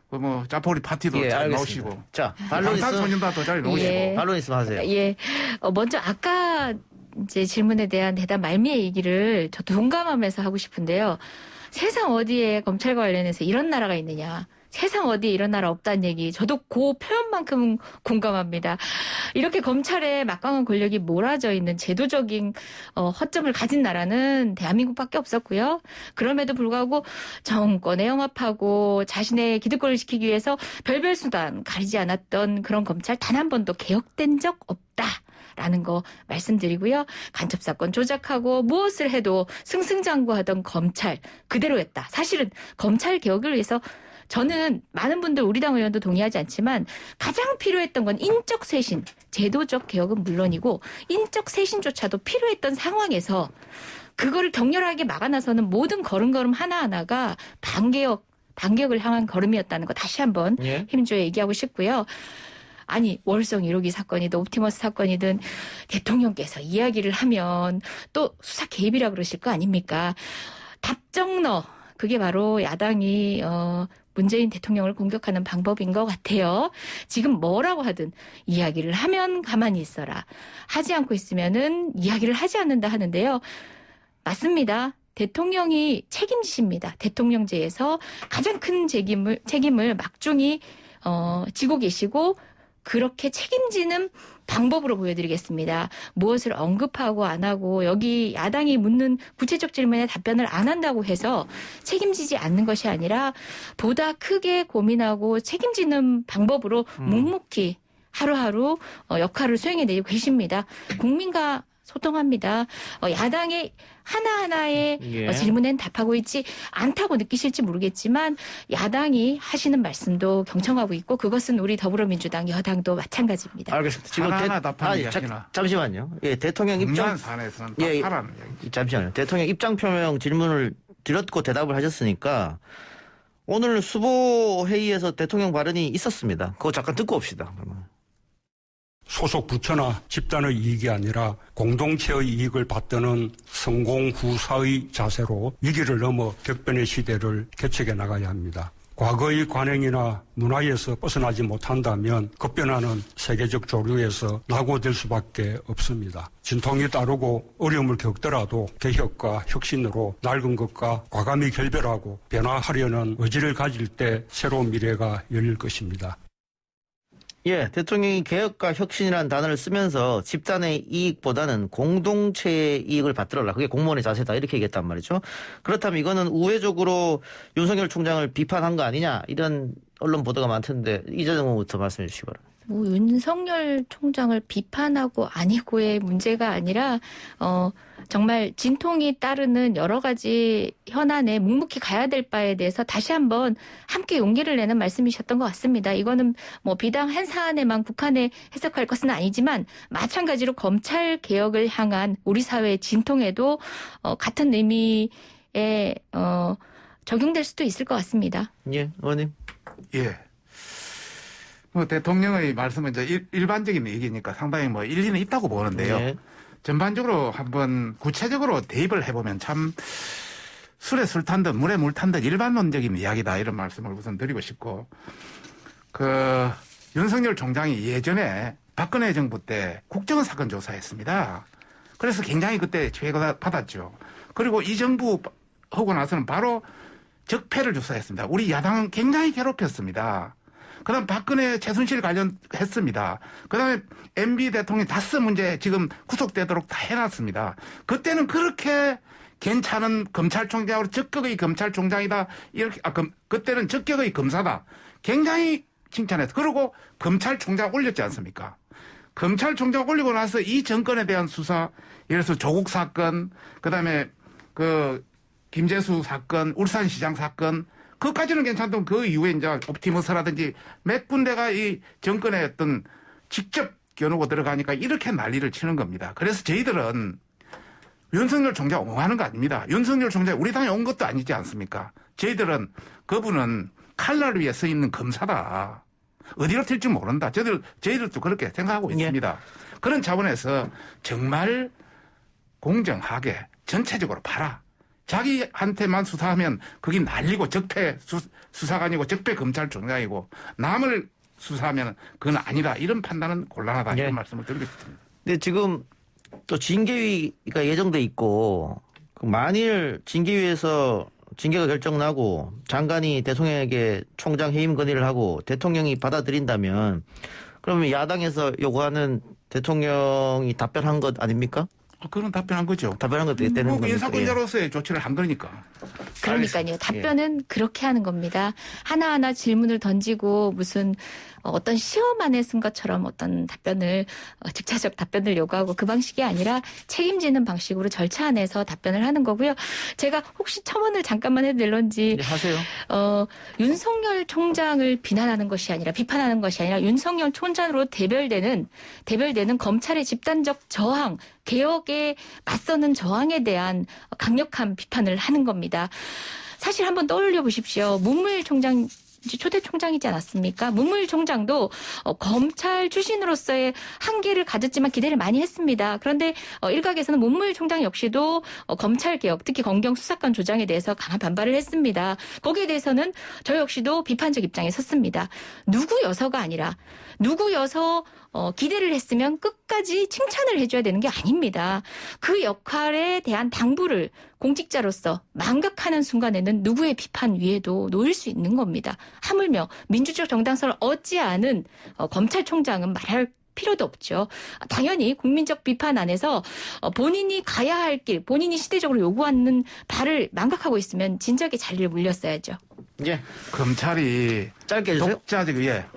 Speaker 4: 뭐 짜포리 파티도
Speaker 1: 예,
Speaker 4: 잘
Speaker 1: 알겠습니다.
Speaker 4: 나오시고
Speaker 1: 자, 반론 있으면
Speaker 4: 방탄소년단도 잘 나오시고
Speaker 3: 예.
Speaker 1: 반론 있으면 하세요.
Speaker 3: 예. 먼저 아까 이제 질문에 대한 대답 말미의 얘기를 저도 동감하면서 하고 싶은데요. 세상 어디에 검찰 관련해서 이런 나라가 있느냐. 세상 어디에 이런 나라 없다는 얘기. 저도 그 표현만큼은 공감합니다. 이렇게 검찰에 막강한 권력이 몰아져 있는 제도적인 허점을 가진 나라는 대한민국밖에 없었고요. 그럼에도 불구하고 정권에 영합하고 자신의 기득권을 지키기 위해서 별별 수단 가리지 않았던 그런 검찰 단 한 번도 개혁된 적 없다. 라는 거 말씀드리고요. 간첩사건 조작하고 무엇을 해도 승승장구하던 검찰 그대로였다. 사실은 검찰 개혁을 위해서 저는 많은 분들 우리 당 의원도 동의하지 않지만 가장 필요했던 건 인적 쇄신, 제도적 개혁은 물론이고 인적 쇄신조차도 필요했던 상황에서 그거를 격렬하게 막아나서는 모든 걸음걸음 하나하나가 반개혁을 향한 걸음이었다는 거 다시 한번
Speaker 1: 예.
Speaker 3: 힘주어 얘기하고 싶고요. 아니 월성 1호기 사건이든 옵티머스 사건이든 대통령께서 이야기를 하면 또 수사 개입이라 그러실 거 아닙니까? 답정너 그게 바로 야당이 문재인 대통령을 공격하는 방법인 것 같아요. 지금 뭐라고 하든 이야기를 하면 가만히 있어라. 하지 않고 있으면은 이야기를 하지 않는다 하는데요. 맞습니다. 대통령이 책임지십니다. 대통령제에서 가장 큰 책임을 막중히 지고 계시고 그렇게 책임지는 방법으로 보여드리겠습니다. 무엇을 언급하고 안 하고 여기 야당이 묻는 구체적 질문에 답변을 안 한다고 해서 책임지지 않는 것이 아니라 보다 크게 고민하고 책임지는 방법으로 묵묵히 하루하루 역할을 수행해내고 계십니다. 국민과 소통합니다. 야당의 하나하나의
Speaker 1: 예.
Speaker 3: 질문엔 답하고 있지 않다고 느끼실지 모르겠지만 야당이 하시는 말씀도 경청하고 있고 그것은 우리 더불어민주당 여당도 마찬가지입니다.
Speaker 1: 알겠습니다. 지금
Speaker 4: 하나하나 답하는 이야기나.
Speaker 1: 잠시만요. 예, 대통령 입장
Speaker 4: 국난 사안에서는
Speaker 1: 예,
Speaker 4: 답하라는 이야기.
Speaker 1: 잠시만요. 대통령 입장 표명 질문을 드렸고 대답을 하셨으니까 오늘 수보 회의에서 대통령 발언이 있었습니다. 그거 잠깐 듣고 옵시다. 그러면.
Speaker 5: 소속 부처나 집단의 이익이 아니라 공동체의 이익을 받드는 성공 후사의 자세로 위기를 넘어 격변의 시대를 개척해 나가야 합니다. 과거의 관행이나 문화에서 벗어나지 못한다면 급변하는 세계적 조류에서 낙오될 수밖에 없습니다. 진통이 따르고 어려움을 겪더라도 개혁과 혁신으로 낡은 것과 과감히 결별하고 변화하려는 의지를 가질 때 새로운 미래가 열릴 것입니다.
Speaker 1: 예, 대통령이 개혁과 혁신이라는 단어를 쓰면서 집단의 이익보다는 공동체의 이익을 받들어라. 그게 공무원의 자세다. 이렇게 얘기했단 말이죠. 그렇다면 이거는 우회적으로 윤석열 총장을 비판한 거 아니냐. 이런 언론 보도가 많던데 이재정 의원부터 말씀해 주시기 바랍니다.
Speaker 3: 윤석열 총장을 비판하고 아니고의 문제가 아니라 정말 진통이 따르는 여러 가지 현안에 묵묵히 가야 될 바에 대해서 다시 한번 함께 용기를 내는 말씀이셨던 것 같습니다. 이거는 뭐 비당 한 사안에만 국한해 해석할 것은 아니지만 마찬가지로 검찰 개혁을 향한 우리 사회의 진통에도 같은 의미에 적용될 수도 있을 것 같습니다.
Speaker 1: 예, 의원님.
Speaker 4: 예. 뭐 대통령의 말씀은 이제 일반적인 얘기니까 상당히 뭐 일리는 있다고 보는데요.
Speaker 1: 예.
Speaker 4: 전반적으로 한번 구체적으로 대입을 해보면 참 술에 술 탄 듯 물에 물 탄 듯 일반론적인 이야기다 이런 말씀을 우선 드리고 싶고 윤석열 총장이 예전에 박근혜 정부 때 국정원 사건 조사했습니다. 그래서 굉장히 그때 죄가 받았죠. 그리고 이 정부 하고 나서는 바로 적폐를 조사했습니다. 우리 야당은 굉장히 괴롭혔습니다. 그다음 박근혜 최순실 관련했습니다. 그다음에 MB 대통령 다스 문제 지금 구속되도록 다 해놨습니다. 그때는 그렇게 괜찮은 검찰총장으로 적격의 검찰총장이다. 이렇게 그때는 적격의 검사다. 굉장히 칭찬했어. 그리고 검찰총장 올렸지 않습니까? 검찰총장 올리고 나서 이 정권에 대한 수사, 예를 들어서 조국 사건, 그다음에 김재수 사건, 울산시장 사건, 그까지는 괜찮던 그 이후에 이제 옵티머스라든지 몇 군데가 이 정권의 어떤 직접 겨누고 들어가니까 이렇게 난리를 치는 겁니다. 그래서 저희들은 윤석열 총장 옹호하는 거 아닙니다. 윤석열 총장 우리 당에 온 것도 아니지 않습니까? 저희들은 그분은 칼날 위에 서 있는 검사다. 어디로 튈지 모른다. 저희들도 그렇게 생각하고 있습니다. 그런 차원에서 정말 공정하게 전체적으로 봐라. 자기한테만 수사하면 그게 난리고 적폐 수사관이고 적폐 검찰총장이고 남을 수사하면 그건 아니다. 이런 판단은 곤란하다. 이런 말씀을 드리고 싶습니다.
Speaker 1: 근데 지금 또 징계위가 예정돼 있고 만일 징계위에서 징계가 결정나고 장관이 대통령에게 총장 해임 건의를 하고 대통령이 받아들인다면 그러면 야당에서 요구하는 대통령이 답변한 것 아닙니까?
Speaker 4: 그건 답변한 거죠.
Speaker 1: 답변한 것 되는 겁니까?
Speaker 4: 인사권자로서의 조치를 한 거니까.
Speaker 3: 그러니까요. 답변은 그렇게 하는 겁니다. 하나하나 질문을 던지고 무슨 어떤 시험 안에 쓴 것처럼 어떤 답변을 즉차적 답변을 요구하고 그 방식이 아니라 책임지는 방식으로 절차 안에서 답변을 하는 거고요. 제가 혹시 첨언을 잠깐만 해도 될런지
Speaker 1: 하세요.
Speaker 3: 윤석열 총장을 비난하는 것이 아니라 비판하는 것이 아니라 윤석열 총장으로 대별되는 검찰의 집단적 저항, 개혁에 맞서는 저항에 대한 강력한 비판을 하는 겁니다. 사실 한번 떠올려 보십시오. 문무일 총장 초대 총장이지 않았습니까? 문무일 총장도 검찰 출신으로서의 한계를 가졌지만 기대를 많이 했습니다. 그런데 일각에서는 문무일 총장 역시도 검찰개혁, 특히 검경 수사권 조정에 대해서 강한 반발을 했습니다. 거기에 대해서는 저 역시도 비판적 입장에 섰습니다. 누구여서가 아니라 누구여서 기대를 했으면 끝까지 칭찬을 해줘야 되는 게 아닙니다. 그 역할에 대한 당부를 공직자로서 망각하는 순간에는 누구의 비판 위에도 놓일 수 있는 겁니다. 하물며 민주적 정당성을 얻지 않은 검찰총장은 말할 필요도 없죠. 당연히 국민적 비판 안에서 본인이 가야 할 길, 본인이 시대적으로 요구하는 바를 망각하고 있으면 진작에 자리를 물렸어야죠.
Speaker 1: 예.
Speaker 4: 검찰이
Speaker 1: 짧게 해주세요.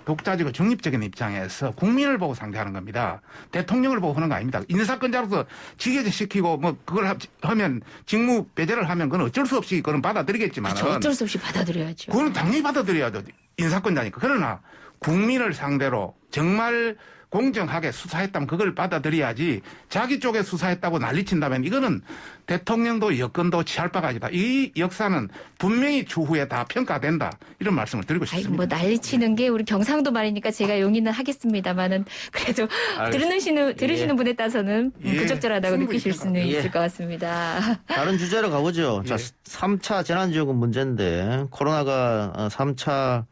Speaker 4: 독자적이고 중립적인 입장에서 국민을 보고 상대하는 겁니다. 대통령을 보고 하는 거 아닙니다. 인사권자로서 직위시키고 뭐 그걸 하면 직무 배제를 하면 그건 어쩔 수 없이 그건 받아들이겠지만
Speaker 3: 그렇죠. 어쩔 수 없이 받아들여야죠.
Speaker 4: 그건 당연히 받아들여야죠. 인사권자니까. 그러나 국민을 상대로 정말 공정하게 수사했다면 그걸 받아들여야지 자기 쪽에 수사했다고 난리친다면 이거는 대통령도 여권도 취할 바가 아니다. 이 역사는 분명히 추후에 다 평가된다. 이런 말씀을 드리고 싶습니다.
Speaker 3: 뭐 난리치는 게 우리 경상도 말이니까 제가 용인은 하겠습니다만은 그래도 들으시는 분에 따라서는 부적절하다고 느끼실 수는 있을 것 같습니다.
Speaker 1: 다른 주제로 가보죠. 자, 3차 재난지원금 문제인데 코로나가 3차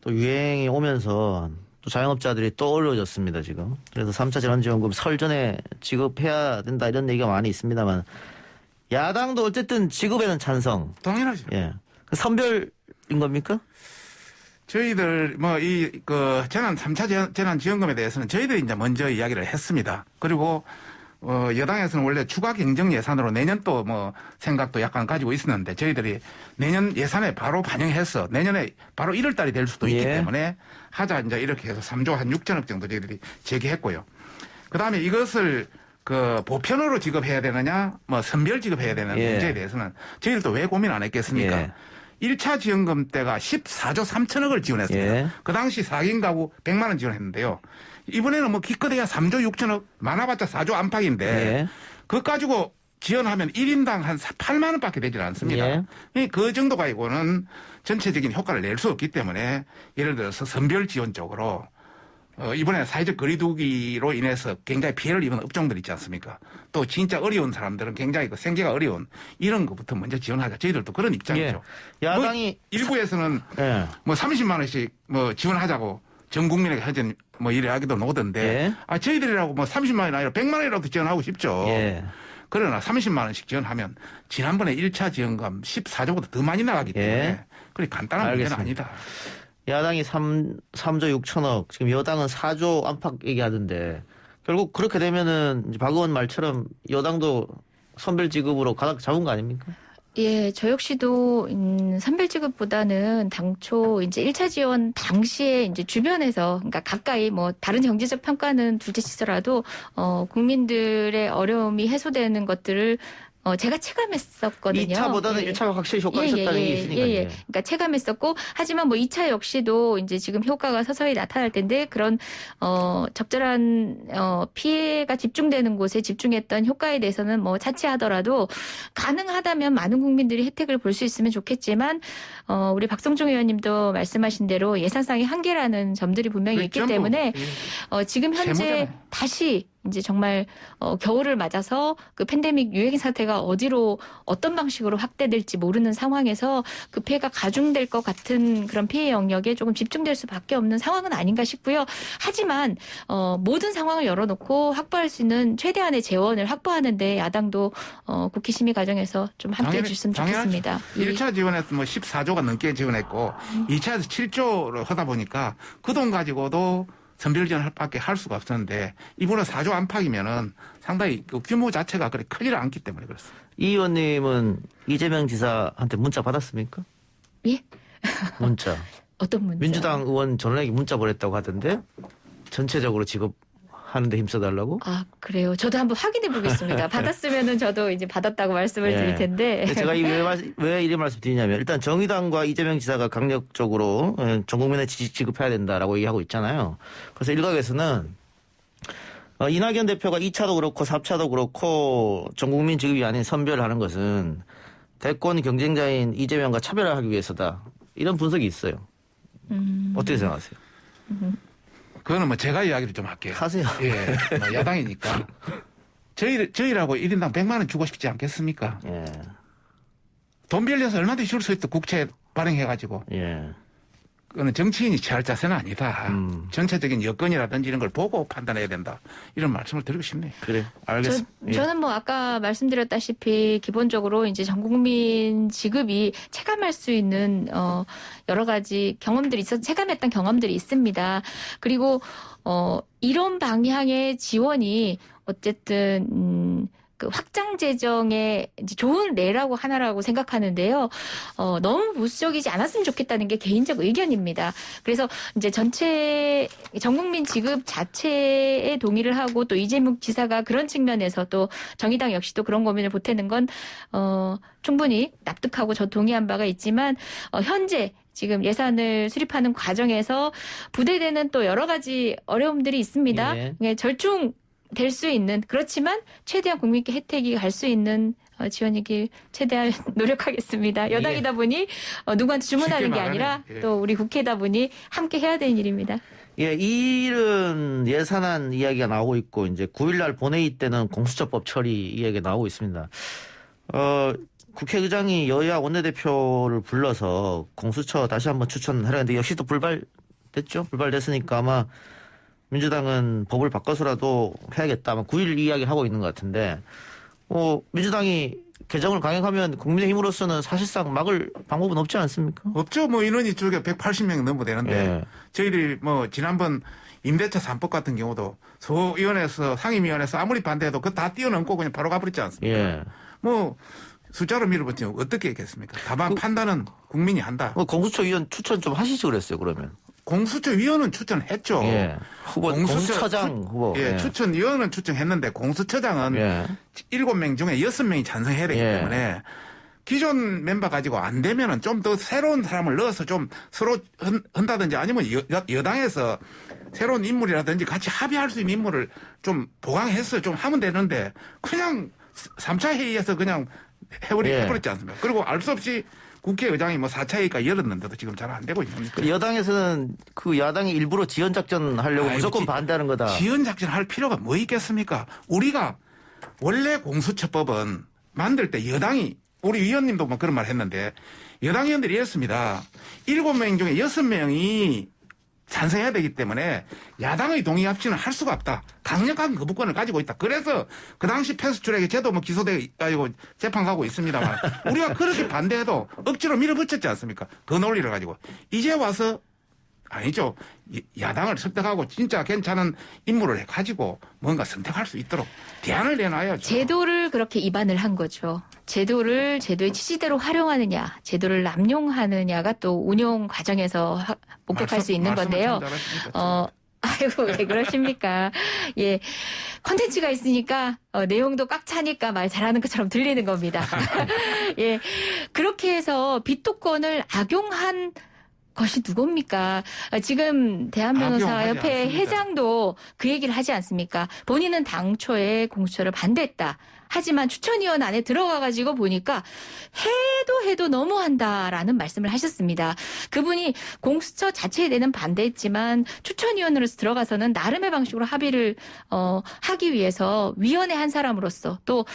Speaker 1: 또 유행이 오면서 또 자영업자들이 또 어려워졌습니다, 지금. 그래서 3차 재난지원금 설 전에 지급해야 된다 이런 얘기가 많이 있습니다만 야당도 어쨌든 지급에는 찬성.
Speaker 4: 당연하죠.
Speaker 1: 예. 선별인 겁니까?
Speaker 4: 저희들 그 3차 재난지원금에 대해서는 저희들이 이제 먼저 이야기를 했습니다. 그리고 여당에서는 원래 추가 경정 예산으로 내년 또 생각도 약간 가지고 있었는데 저희들이 내년 예산에 바로 반영해서 내년에 바로 1월 달이 될 수도 있기 때문에 하자 이제 이렇게 해서 3조 한 6천억 정도 저희들이 제기했고요. 그 다음에 이것을 그 보편으로 지급해야 되느냐, 선별 지급해야 되는 문제에 대해서는 저희들도 왜 고민 안 했겠습니까? 1차 지원금 때가 14조 3천억을 지원했습니다. 그 당시 4인 가구 100만 원 지원했는데요. 이번에는 기껏해야 3조 6천억, 많아봤자 4조 안팎인데 그거 가지고 지원하면 1인당 한 8만 원밖에 되질 않습니다. 그 정도 가지고는 전체적인 효과를 낼 수 없기 때문에 예를 들어서 선별 지원 쪽으로 이번에 사회적 거리두기로 인해서 굉장히 피해를 입은 업종들 있지 않습니까? 또 진짜 어려운 사람들은 굉장히 생계가 어려운 이런 것부터 먼저 지원하자. 저희들도 그런 입장이죠.
Speaker 1: 야당이
Speaker 4: 일부에서는 30만 원씩 지원하자고 전 국민에게 하전 이래 하기도 나오던데 저희들이라고 30만 원이 아니라 100만 원이라도 지원하고 싶죠. 그러나 30만 원씩 지원하면 지난번에 1차 지원금 14조보다 더 많이 나가기 때문에 그리 간단한 문제는 아니다.
Speaker 1: 야당이 3조 6천억, 지금 여당은 4조 안팎 얘기하던데 결국 그렇게 되면은 박 의원 말처럼 여당도 선별 지급으로 가닥 잡은 거 아닙니까?
Speaker 3: 예, 저 역시도 선별 지급보다는 당초 이제 1차 지원 당시에 이제 주변에서 그러니까 가까이 다른 경제적 평가는 둘째 치더라도 국민들의 어려움이 해소되는 것들을 제가 체감했었거든요.
Speaker 1: 2차보다는
Speaker 3: 예.
Speaker 1: 1차가 확실히 효과가 있었다는 게 있으니까요.
Speaker 3: 예. 그러니까 체감했었고 하지만 뭐 2차 역시도 이제 지금 효과가 서서히 나타날 텐데 그런 적절한 피해가 집중되는 곳에 집중했던 효과에 대해서는 뭐 차치하더라도 가능하다면 많은 국민들이 혜택을 볼 수 있으면 좋겠지만 우리 박성중 의원님도 말씀하신 대로 예산상의 한계라는 점들이 분명히 있기
Speaker 4: 전부,
Speaker 3: 때문에 지금 현재
Speaker 4: 세모잖아요.
Speaker 3: 다시 이제 정말 겨울을 맞아서 그 팬데믹 유행 사태가 어디로 어떤 방식으로 확대될지 모르는 상황에서 그 피해가 가중될 것 같은 그런 피해 영역에 조금 집중될 수밖에 없는 상황은 아닌가 싶고요. 하지만 모든 상황을 열어놓고 확보할 수 있는 최대한의 재원을 확보하는데 야당도 국회 심의 과정에서 좀 함께해 주셨으면 좋겠습니다.
Speaker 4: 1차 지원에서 뭐 14조가 넘게 지원했고 2차에서 7조를 하다 보니까 그 돈 가지고도 선별지원할 밖에 할 수가 없었는데 이번에 4조 안팎이면은 상당히 그 규모 자체가 그렇게 크지를 않기 때문에 그렇습니다.
Speaker 1: 이 의원님은 이재명 지사한테 문자 받았습니까?
Speaker 3: 예?
Speaker 1: 문자.
Speaker 3: 어떤 문제?
Speaker 1: 민주당 의원 전원에게 문자 보냈다고 하던데 전체적으로 지급하는데 힘써달라고?
Speaker 3: 아, 그래요. 저도 한번 확인해 보겠습니다. 받았으면은 저도 이제 받았다고 말씀을
Speaker 1: 예.
Speaker 3: 드릴 텐데.
Speaker 1: 근데 제가 왜 이런 말씀 드리냐면 일단 정의당과 이재명 지사가 강력적으로 전 국민에 지급해야 된다라고 얘기하고 있잖아요. 그래서 일각에서는 이낙연 대표가 2차도 그렇고 4차도 그렇고 전 국민 지급이 아닌 선별하는 것은 대권 경쟁자인 이재명과 차별화하기 위해서다. 이런 분석이 있어요. 어떻게 생각하세요?
Speaker 4: 그거는 뭐 제가 이야기를 좀 할게요.
Speaker 1: 하세요.
Speaker 4: 예, 뭐 야당이니까. 저희라고 1인당 100만 원 주고 싶지 않겠습니까?
Speaker 1: 예.
Speaker 4: 돈 빌려서 얼마든지 줄 수 있다. 국채 발행해가지고.
Speaker 1: 예.
Speaker 4: 그거는 정치인이 취할 자세는 아니다. 전체적인 여건이라든지 이런 걸 보고 판단해야 된다. 이런 말씀을 드리고 싶네요.
Speaker 1: 그래. 알겠습니다. 예.
Speaker 3: 저는 뭐 아까 말씀드렸다시피 기본적으로 이제 전 국민 지급이 체감할 수 있는 여러 가지 경험들이 있어서 체감했던 경험들이 있습니다. 그리고 이런 방향의 지원이 어쨌든 그 확장 재정의 이제 좋은 예라고 하나라고 생각하는데요. 너무 보수적이지 않았으면 좋겠다는 게 개인적 의견입니다. 그래서 이제 전체 전국민 지급 자체에 동의를 하고 또 이재명 지사가 그런 측면에서 또 정의당 역시도 그런 고민을 보태는 건 충분히 납득하고 저 동의한 바가 있지만 현재 지금 예산을 수립하는 과정에서 부대되는 또 여러 가지 어려움들이 있습니다.
Speaker 1: 예.
Speaker 3: 절충 될 수 있는 그렇지만 최대한 국민께 혜택이 갈 수 있는 지원이길 최대한 노력하겠습니다. 여당이다 보니 누구한테 주문하는 게 아니라
Speaker 4: 예.
Speaker 3: 또 우리 국회다 보니 함께 해야 되는 일입니다.
Speaker 1: 예, 이 일은 예산안 이야기가 나오고 있고 이제 9일날 본회의 때는 공수처법 처리 이야기가 나오고 있습니다. 국회의장이 여야 원내대표를 불러서 공수처 다시 한번 추천하려는데 역시 또 불발됐죠. 불발됐으니까 아마 민주당은 법을 바꿔서라도 해야겠다. 아마 9일 이야기를 하고 있는 것 같은데 민주당이 개정을 강행하면 국민의힘으로서는 사실상 막을 방법은 없지 않습니까?
Speaker 4: 없죠. 뭐 인원이 쪽에 180명 넘어 되는데
Speaker 1: 예.
Speaker 4: 저희들이 뭐 지난번 임대차 3법 같은 경우도 소위원회에서 상임위원회에서 아무리 반대해도 그거 다 뛰어넘고 그냥 바로 가버리지 않습니까?
Speaker 1: 예.
Speaker 4: 뭐 숫자로 밀어붙이면 어떻게 했겠습니까? 다만 판단은 국민이 한다.
Speaker 1: 공수처 위원 추천 좀 하시지 그랬어요, 그러면.
Speaker 4: 공수처 위원은 추천했죠.
Speaker 1: 예. 후보, 공수처장 후보.
Speaker 4: 예, 추천위원은 추천했는데 공수처장은
Speaker 1: 예.
Speaker 4: 7명 중에 6명이 찬성해야 되기
Speaker 1: 예.
Speaker 4: 때문에 기존 멤버 가지고 안 되면은 좀 더 새로운 사람을 넣어서 좀 서로 한다든지 아니면 여당에서 새로운 인물이라든지 같이 합의할 수 있는 인물을 좀 보강해서 좀 하면 되는데 그냥 3차 회의에서 그냥 해버렸지 않습니까? 그리고 알 수 없이 국회의장이 뭐 4차 회의가 열었는데도 지금 잘 안 되고 있습니다.
Speaker 1: 여당에서는 그 야당이 일부러 지연작전 하려고 무조건 반대하는 거다.
Speaker 4: 지연작전 할 필요가 뭐 있겠습니까? 우리가 원래 공수처법은 만들 때 여당이 우리 위원님도 뭐 그런 말 했는데 여당 의원들이 이랬습니다. 7명 중에 6명이 찬성해야 되기 때문에 야당의 동의 없이는 할 수가 없다. 강력한 거부권을 가지고 있다. 그래서 그 당시 패스트트랙에 쟤도 뭐 기소돼 가지고 재판 가고 있습니다만 우리가 그렇게 반대해도 억지로 밀어붙였지 않습니까? 그 논리를 가지고 이제 와서 아니죠. 야당을 설득하고 진짜 괜찮은 인물을 해가지고 뭔가 선택할 수 있도록 대안을 내놔야죠.
Speaker 3: 제도를 그렇게 위반을 한 거죠. 제도의 취지대로 활용하느냐, 제도를 남용하느냐가 또 운용 과정에서 목격할 수 있는 건데요. 아이고, 왜 그러십니까? 예. 콘텐츠가 있으니까 내용도 꽉 차니까 말 잘하는 것처럼 들리는 겁니다. 예, 그렇게 해서 비토권을 악용한 것이 누굽니까? 지금 대한변호사협회 회장도 그 얘기를 하지 않습니까? 본인은 당초에 공수처를 반대했다. 하지만 추천위원 안에 들어가가지고 보니까 해도 너무한다라는 말씀을 하셨습니다. 그분이 공수처 자체에 대해는 반대했지만 추천위원으로서 들어가서는 나름의 방식으로 합의를 하기 위해서 위원회 한 사람으로서 또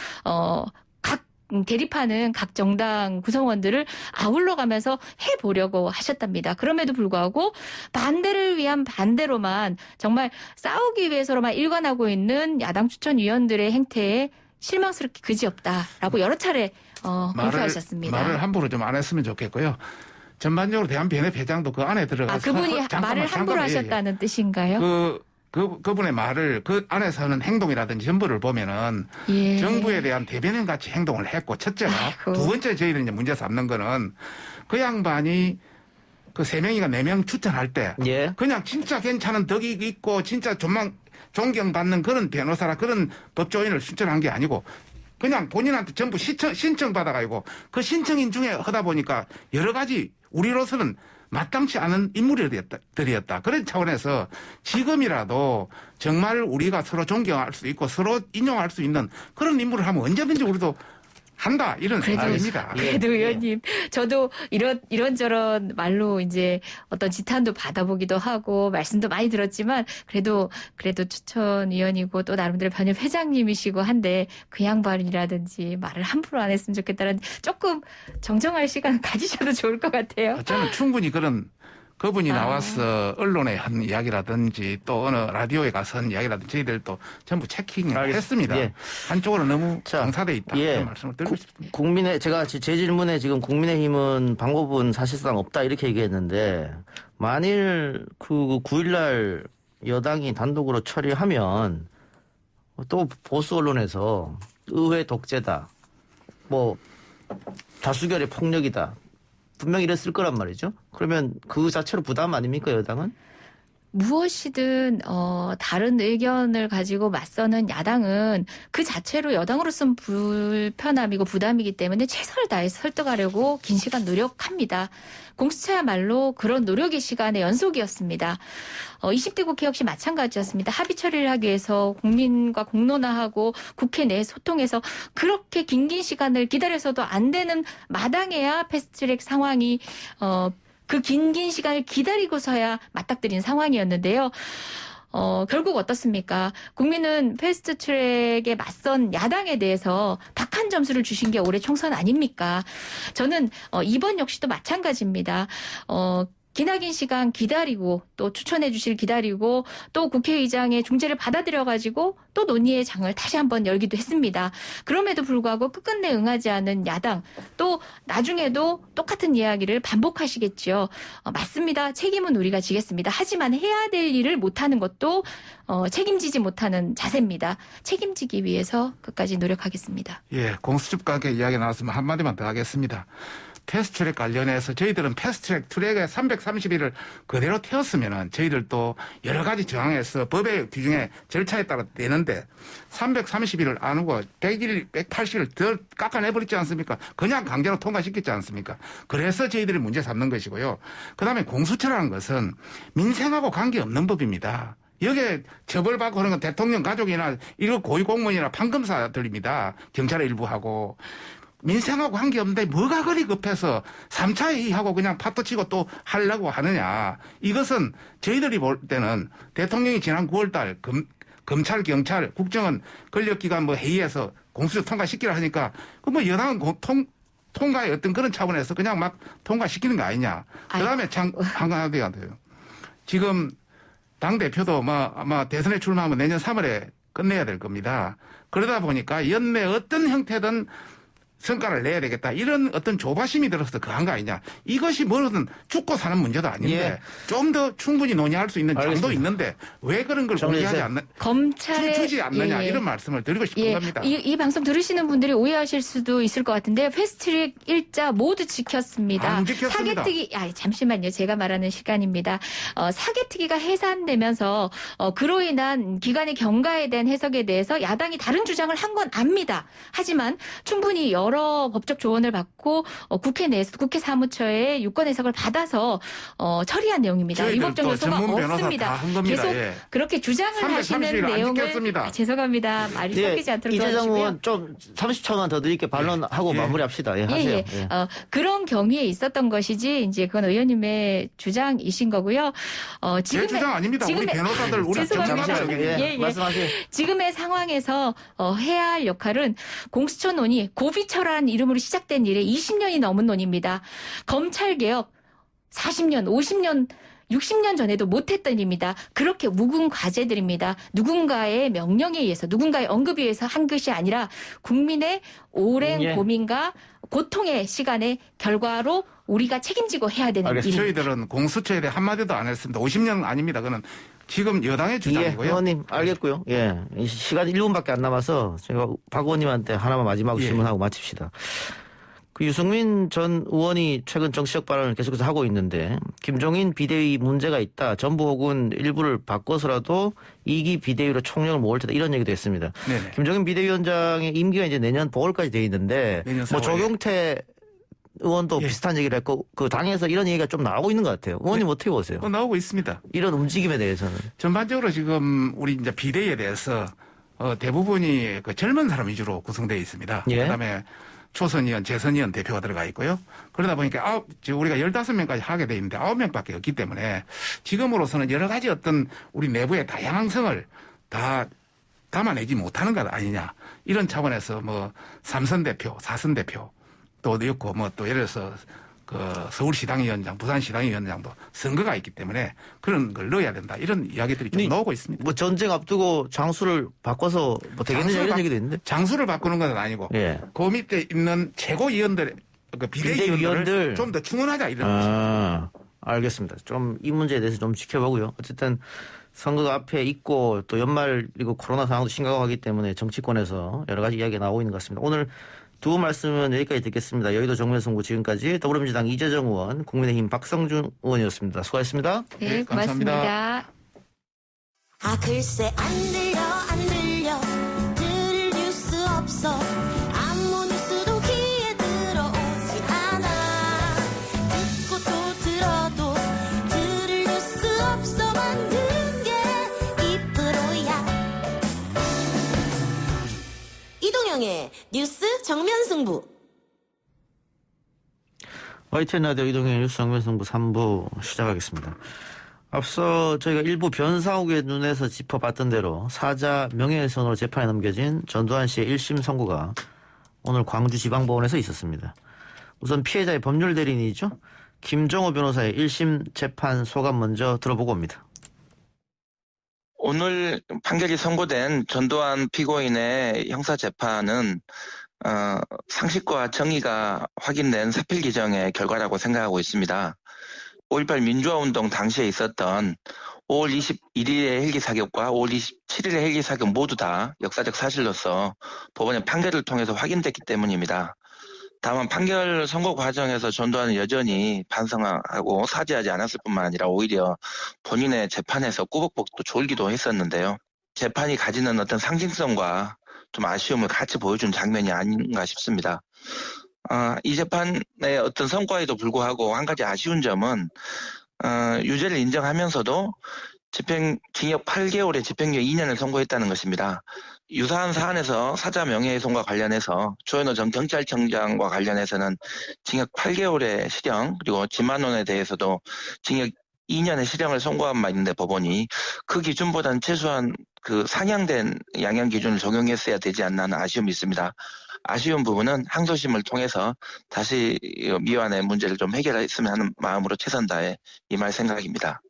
Speaker 3: 각 대립하는 각 정당 구성원들을 아울러 가면서 해보려고 하셨답니다. 그럼에도 불구하고 반대를 위한 반대로만 정말 싸우기 위해서로만 일관하고 있는 야당 추천위원들의 행태에 실망스럽게 그지없다라고 여러 차례 공표하셨습니다.
Speaker 4: 말을 함부로 좀 안 했으면 좋겠고요. 전반적으로 대한변협회장도 그 안에 들어가서
Speaker 3: 그분이 말을 함부로 하셨다는 뜻인가요?
Speaker 4: 그분의 말을 그 안에서 하는 행동이라든지 전부를 보면은
Speaker 3: 예.
Speaker 4: 정부에 대한 대변인 같이 행동을 했고 첫째가
Speaker 3: 아이고.
Speaker 4: 두 번째 저희들이 이제 문제 삼는 거는 그 양반이 그 3명이가 4명 추천할 때
Speaker 1: 예.
Speaker 4: 그냥 진짜 괜찮은 덕이 있고 진짜 존경받는 그런 변호사라 그런 법조인을 추천한 게 아니고 그냥 본인한테 전부 신청 받아가지고 그 신청인 중에 하다 보니까 여러 가지 우리로서는 마땅치 않은 인물들이었다. 그런 차원에서 지금이라도 정말 우리가 서로 존경할 수 있고 서로 인용할 수 있는 그런 인물을 하면 언제든지 우리도 한다 이런 생각입니다.
Speaker 3: 그래도 의원님, 저도 이런저런 말로 이제 어떤 지탄도 받아보기도 하고 말씀도 많이 들었지만 그래도 추천위원이고 또 나름대로 변협 회장님이시고 한데 그 양반이라든지 말을 함부로 안 했으면 좋겠다는 조금 정정할 시간 가지셔도 좋을 것 같아요.
Speaker 4: 저는 충분히 그분이 나와서 언론에 한 이야기라든지 또 어느 라디오에 가서 한 이야기라든지 저희들도 전부 체킹을 했습니다.
Speaker 1: 예.
Speaker 4: 한쪽으로 너무 정사돼 있다.
Speaker 1: 예.
Speaker 4: 그런 말씀을 드리고 싶습니다.
Speaker 1: 제가 제 질문에 지금 국민의힘은 방법은 사실상 없다 이렇게 얘기했는데 만일 그 9일날 여당이 단독으로 처리하면 또 보수 언론에서 의회 독재다, 뭐 다수결의 폭력이다. 분명히 이랬을 거란 말이죠. 그러면 그 자체로 부담 아닙니까, 여당은?
Speaker 3: 무엇이든 다른 의견을 가지고 맞서는 야당은 그 자체로 여당으로서는 불편함이고 부담이기 때문에 최선을 다해서 설득하려고 긴 시간 노력합니다. 공수처야말로 그런 노력의 시간의 연속이었습니다. 20대 국회 역시 마찬가지였습니다. 합의 처리를 하기 위해서 국민과 공론화하고 국회 내 소통해서 그렇게 긴 시간을 기다려서도 안 되는 마당에야 패스트트랙 상황이 그 긴 시간을 기다리고서야 맞닥뜨린 상황이었는데요. 결국 어떻습니까? 국민은 패스트트랙에 맞선 야당에 대해서 박한 점수를 주신 게 올해 총선 아닙니까? 저는 이번 역시도 마찬가지입니다. 기나긴 시간 기다리고 또 추천해 주실 기다리고 또 국회의장의 중재를 받아들여가지고 또 논의의 장을 다시 한번 열기도 했습니다. 그럼에도 불구하고 끝끝내 응하지 않은 야당 또 나중에도 똑같은 이야기를 반복하시겠죠. 맞습니다. 책임은 우리가 지겠습니다. 하지만 해야 될 일을 못하는 것도 책임지지 못하는 자세입니다. 책임지기 위해서 끝까지 노력하겠습니다.
Speaker 4: 예, 공수처 관계 이야기 나왔으면 한마디만 더 하겠습니다. 패스트트랙 관련해서 저희들은 패스트트랙 트랙에 330일을 그대로 태웠으면은 저희들도 여러 가지 저항해서 법의 규정에 절차에 따라 내는데 330일을 안 하고 100일, 180일 더 깎아내버리지 않습니까? 그냥 강제로 통과시켰지 않습니까? 그래서 저희들이 문제 삼는 것이고요. 그다음에 공수처라는 것은 민생하고 관계없는 법입니다. 여기에 처벌받고 그런 건 대통령 가족이나 이거 고위공무원이나 판검사들입니다. 경찰의 일부하고. 민생하고 관계없는데 뭐가 그리 급해서 3차 회의하고 그냥 파토 치고 또 하려고 하느냐. 이것은 저희들이 볼 때는 대통령이 지난 9월달 검찰, 경찰, 국정원 권력기관 회의에서 공수처 통과시키라 하니까 그 여당은 통과의 어떤 그런 차원에서 그냥 막 통과시키는 거 아니냐. 그다음에 한가하게 돼요. 지금 당대표도 아마 대선에 출마하면 내년 3월에 끝내야 될 겁니다. 그러다 보니까 연내 어떤 형태든 성과를 내야 되겠다. 이런 어떤 조바심이 들어서 그한 거 아니냐. 이것이 뭐든 죽고 사는 문제도 아닌데
Speaker 1: 예.
Speaker 4: 좀 더 충분히 논의할 수 있는
Speaker 1: 알겠습니다.
Speaker 4: 장도 있는데 왜 그런 걸 공개하지 않는
Speaker 3: 검찰의
Speaker 4: 주지 않느냐
Speaker 3: 예, 예.
Speaker 4: 이런 말씀을 드리고 싶은
Speaker 3: 예,
Speaker 4: 겁니다.
Speaker 3: 이 방송 들으시는 분들이 오해하실 수도 있을 것 같은데 패스트트랙 일자 모두 지켰습니다.
Speaker 4: 안 지켰습니다.
Speaker 3: 사개특위 잠시만요. 제가 말하는 시간입니다. 사개특위가 해산되면서 그로 인한 기관의 경과에 대한 해석에 대해서 야당이 다른 주장을 한 건 압니다. 하지만 충분히 여러 법적 조언을 받고 국회 내에서 국회 사무처의 유권 해석을 받아서 처리한 내용입니다.
Speaker 4: 저희들
Speaker 3: 위법적
Speaker 4: 또
Speaker 3: 요소가
Speaker 4: 전문 변호사
Speaker 3: 없습니다.
Speaker 4: 다 한 겁니다.
Speaker 3: 계속
Speaker 4: 예.
Speaker 3: 그렇게 주장을
Speaker 4: 330일
Speaker 3: 하시는
Speaker 4: 안
Speaker 3: 내용을
Speaker 4: 지켰습니다.
Speaker 3: 죄송합니다. 말이 섞이지 않도록
Speaker 1: 이재정
Speaker 3: 도와주시고요.
Speaker 1: 의원 좀 30초만 더 드릴게 반론하고
Speaker 4: 예.
Speaker 1: 마무리합시다. 예, 하세요.
Speaker 3: 예. 그런 경위에 있었던 것이지 이제 그건 의원님의 주장이신 거고요.
Speaker 4: 제 주장 아닙니다. 우리 변호사들 우리
Speaker 3: 죄송합니다.
Speaker 4: 전문가들
Speaker 1: 잠시만요.
Speaker 3: 예, 예.
Speaker 1: 말씀하세요.
Speaker 3: 지금의 상황에서 해야 할 역할은 공수처 논의, 고비처라는 이름으로 시작된 일에 20년이 넘은 논의입니다. 검찰개혁 40년, 50년 60년 전에도 못했던 일입니다. 그렇게 묵은 과제들입니다. 누군가의 명령에 의해서 누군가의 언급에 의해서 한 것이 아니라 국민의 오랜
Speaker 1: 예.
Speaker 3: 고민과 고통의 시간의 결과로 우리가 책임지고 해야 되는
Speaker 1: 알겠습니다.
Speaker 3: 일입니다.
Speaker 4: 저희들은 공수처에 대해 한마디도 안 했습니다. 50년 아닙니다. 그는 지금 여당의
Speaker 1: 예,
Speaker 4: 주장이고요.
Speaker 1: 의원님 알겠고요. 예, 이 시간 1분밖에 안 남아서 제가 박 의원님한테 하나만 마지막
Speaker 4: 예.
Speaker 1: 질문하고 마칩시다. 그 유승민 전 의원이 최근 정치적 발언을 계속해서 하고 있는데 김종인 비대위 문제가 있다. 전부 혹은 일부를 바꿔서라도 2기 비대위로 총력을 모을 테다. 이런 얘기도 했습니다.
Speaker 4: 네네.
Speaker 1: 김종인 비대위원장의 임기가 이제 내년 5월까지 돼 있는데
Speaker 4: 내년
Speaker 1: 뭐
Speaker 4: 4월에.
Speaker 1: 조경태 의원도
Speaker 4: 예.
Speaker 1: 비슷한 얘기를 했고 그 당에서 이런 얘기가 좀 나오고 있는 것 같아요. 의원님 어떻게 보세요?
Speaker 4: 나오고 있습니다.
Speaker 1: 이런 움직임에 대해서는.
Speaker 4: 전반적으로 지금 우리 이제 비대위에 대해서 대부분이 그 젊은 사람 위주로 구성되어 있습니다.
Speaker 1: 예.
Speaker 4: 그다음에 초선 의원, 재선 의원 대표가 들어가 있고요. 그러다 보니까 우리가 15명까지 하게 돼 있는데 9명밖에 없기 때문에 지금으로서는 여러 가지 어떤 우리 내부의 다양성을 다 담아내지 못하는 것 아니냐. 이런 차원에서 뭐 3선 대표, 4선 대표 또 있고 뭐 또 예를 들어서 그 서울시당위원장, 부산시당위원장도 선거가 있기 때문에 그런 걸 넣어야 된다. 이런 이야기들이 좀 나오고 있습니다.
Speaker 1: 뭐 전쟁 앞두고 장수를 바꿔서 뭐 되겠느냐 이런 얘기도 있는데.
Speaker 4: 장수를 바꾸는 건 아니고
Speaker 1: 예.
Speaker 4: 그 밑에 있는 최고위원들, 그 비대위원들을
Speaker 1: 비대위원들.
Speaker 4: 좀 더 충원하자 이런 것입니다.
Speaker 1: 알겠습니다. 좀 이 문제에 대해서 좀 지켜보고요. 어쨌든 선거가 앞에 있고 또 연말 그리고 코로나 상황도 심각하기 때문에 정치권에서 여러 가지 이야기가 나오고 있는 것 같습니다. 오늘 두 분 말씀은 여기까지 듣겠습니다. 여의도 정면선고 지금까지 더불어민주당 이재정 의원, 국민의힘 박성준 의원이었습니다. 수고하셨습니다.
Speaker 3: 네,
Speaker 4: 네, 감사합니다.
Speaker 3: 고맙습니다.
Speaker 6: 아 글쎄 안 들려 들을 뉴스 없어 아무 뉴스도 귀에 들어오지 않아 듣고 또 들어도 들을 뉴스 없어 만든 게 이 프로야 이동영의 뉴스 정면승부
Speaker 1: YTN 라디오 이동현 뉴스 정면승부 3부 시작하겠습니다. 앞서 저희가 일부 변상욱의 눈에서 짚어봤던 대로 사자 명예훼손으로 재판에 넘겨진 전두환 씨의 1심 선고가 오늘 광주지방법원에서 있었습니다. 우선 피해자의 법률 대리인이죠. 김정호 변호사의 1심 재판 소감 먼저 들어보고 옵니다.
Speaker 7: 오늘 판결이 선고된 전두환 피고인의 형사재판은 상식과 정의가 확인된 사필 규정의 결과라고 생각하고 있습니다. 5.18 민주화운동 당시에 있었던 5월 21일의 헬기 사격과 5월 27일의 헬기 사격 모두 다 역사적 사실로서 법원의 판결을 통해서 확인됐기 때문입니다. 다만 판결 선고 과정에서 전두환은 여전히 반성하고 사죄하지 않았을 뿐만 아니라 오히려 본인의 재판에서 꾸벅꾸벅 졸기도 했었는데요. 재판이 가지는 어떤 상징성과 좀 아쉬움을 같이 보여준 장면이 아닌가 싶습니다. 이 재판의 어떤 성과에도 불구하고 한 가지 아쉬운 점은 유죄를 인정하면서도 징역 8개월에 집행유예 2년을 선고했다는 것입니다. 유사한 사안에서 사자 명예훼손과 관련해서 조현호 전 경찰청장과 관련해서는 징역 8개월의 실형 그리고 지만원에 대해서도 징역 2년의 실형을 선고한 바 있는데 법원이 그 기준보다는 최소한 그 상향된 양형 기준을 적용했어야 되지 않나 하는 아쉬움이 있습니다. 아쉬운 부분은 항소심을 통해서 다시 미완의 문제를 좀 해결했으면 하는 마음으로 최선 다해 임할 생각입니다.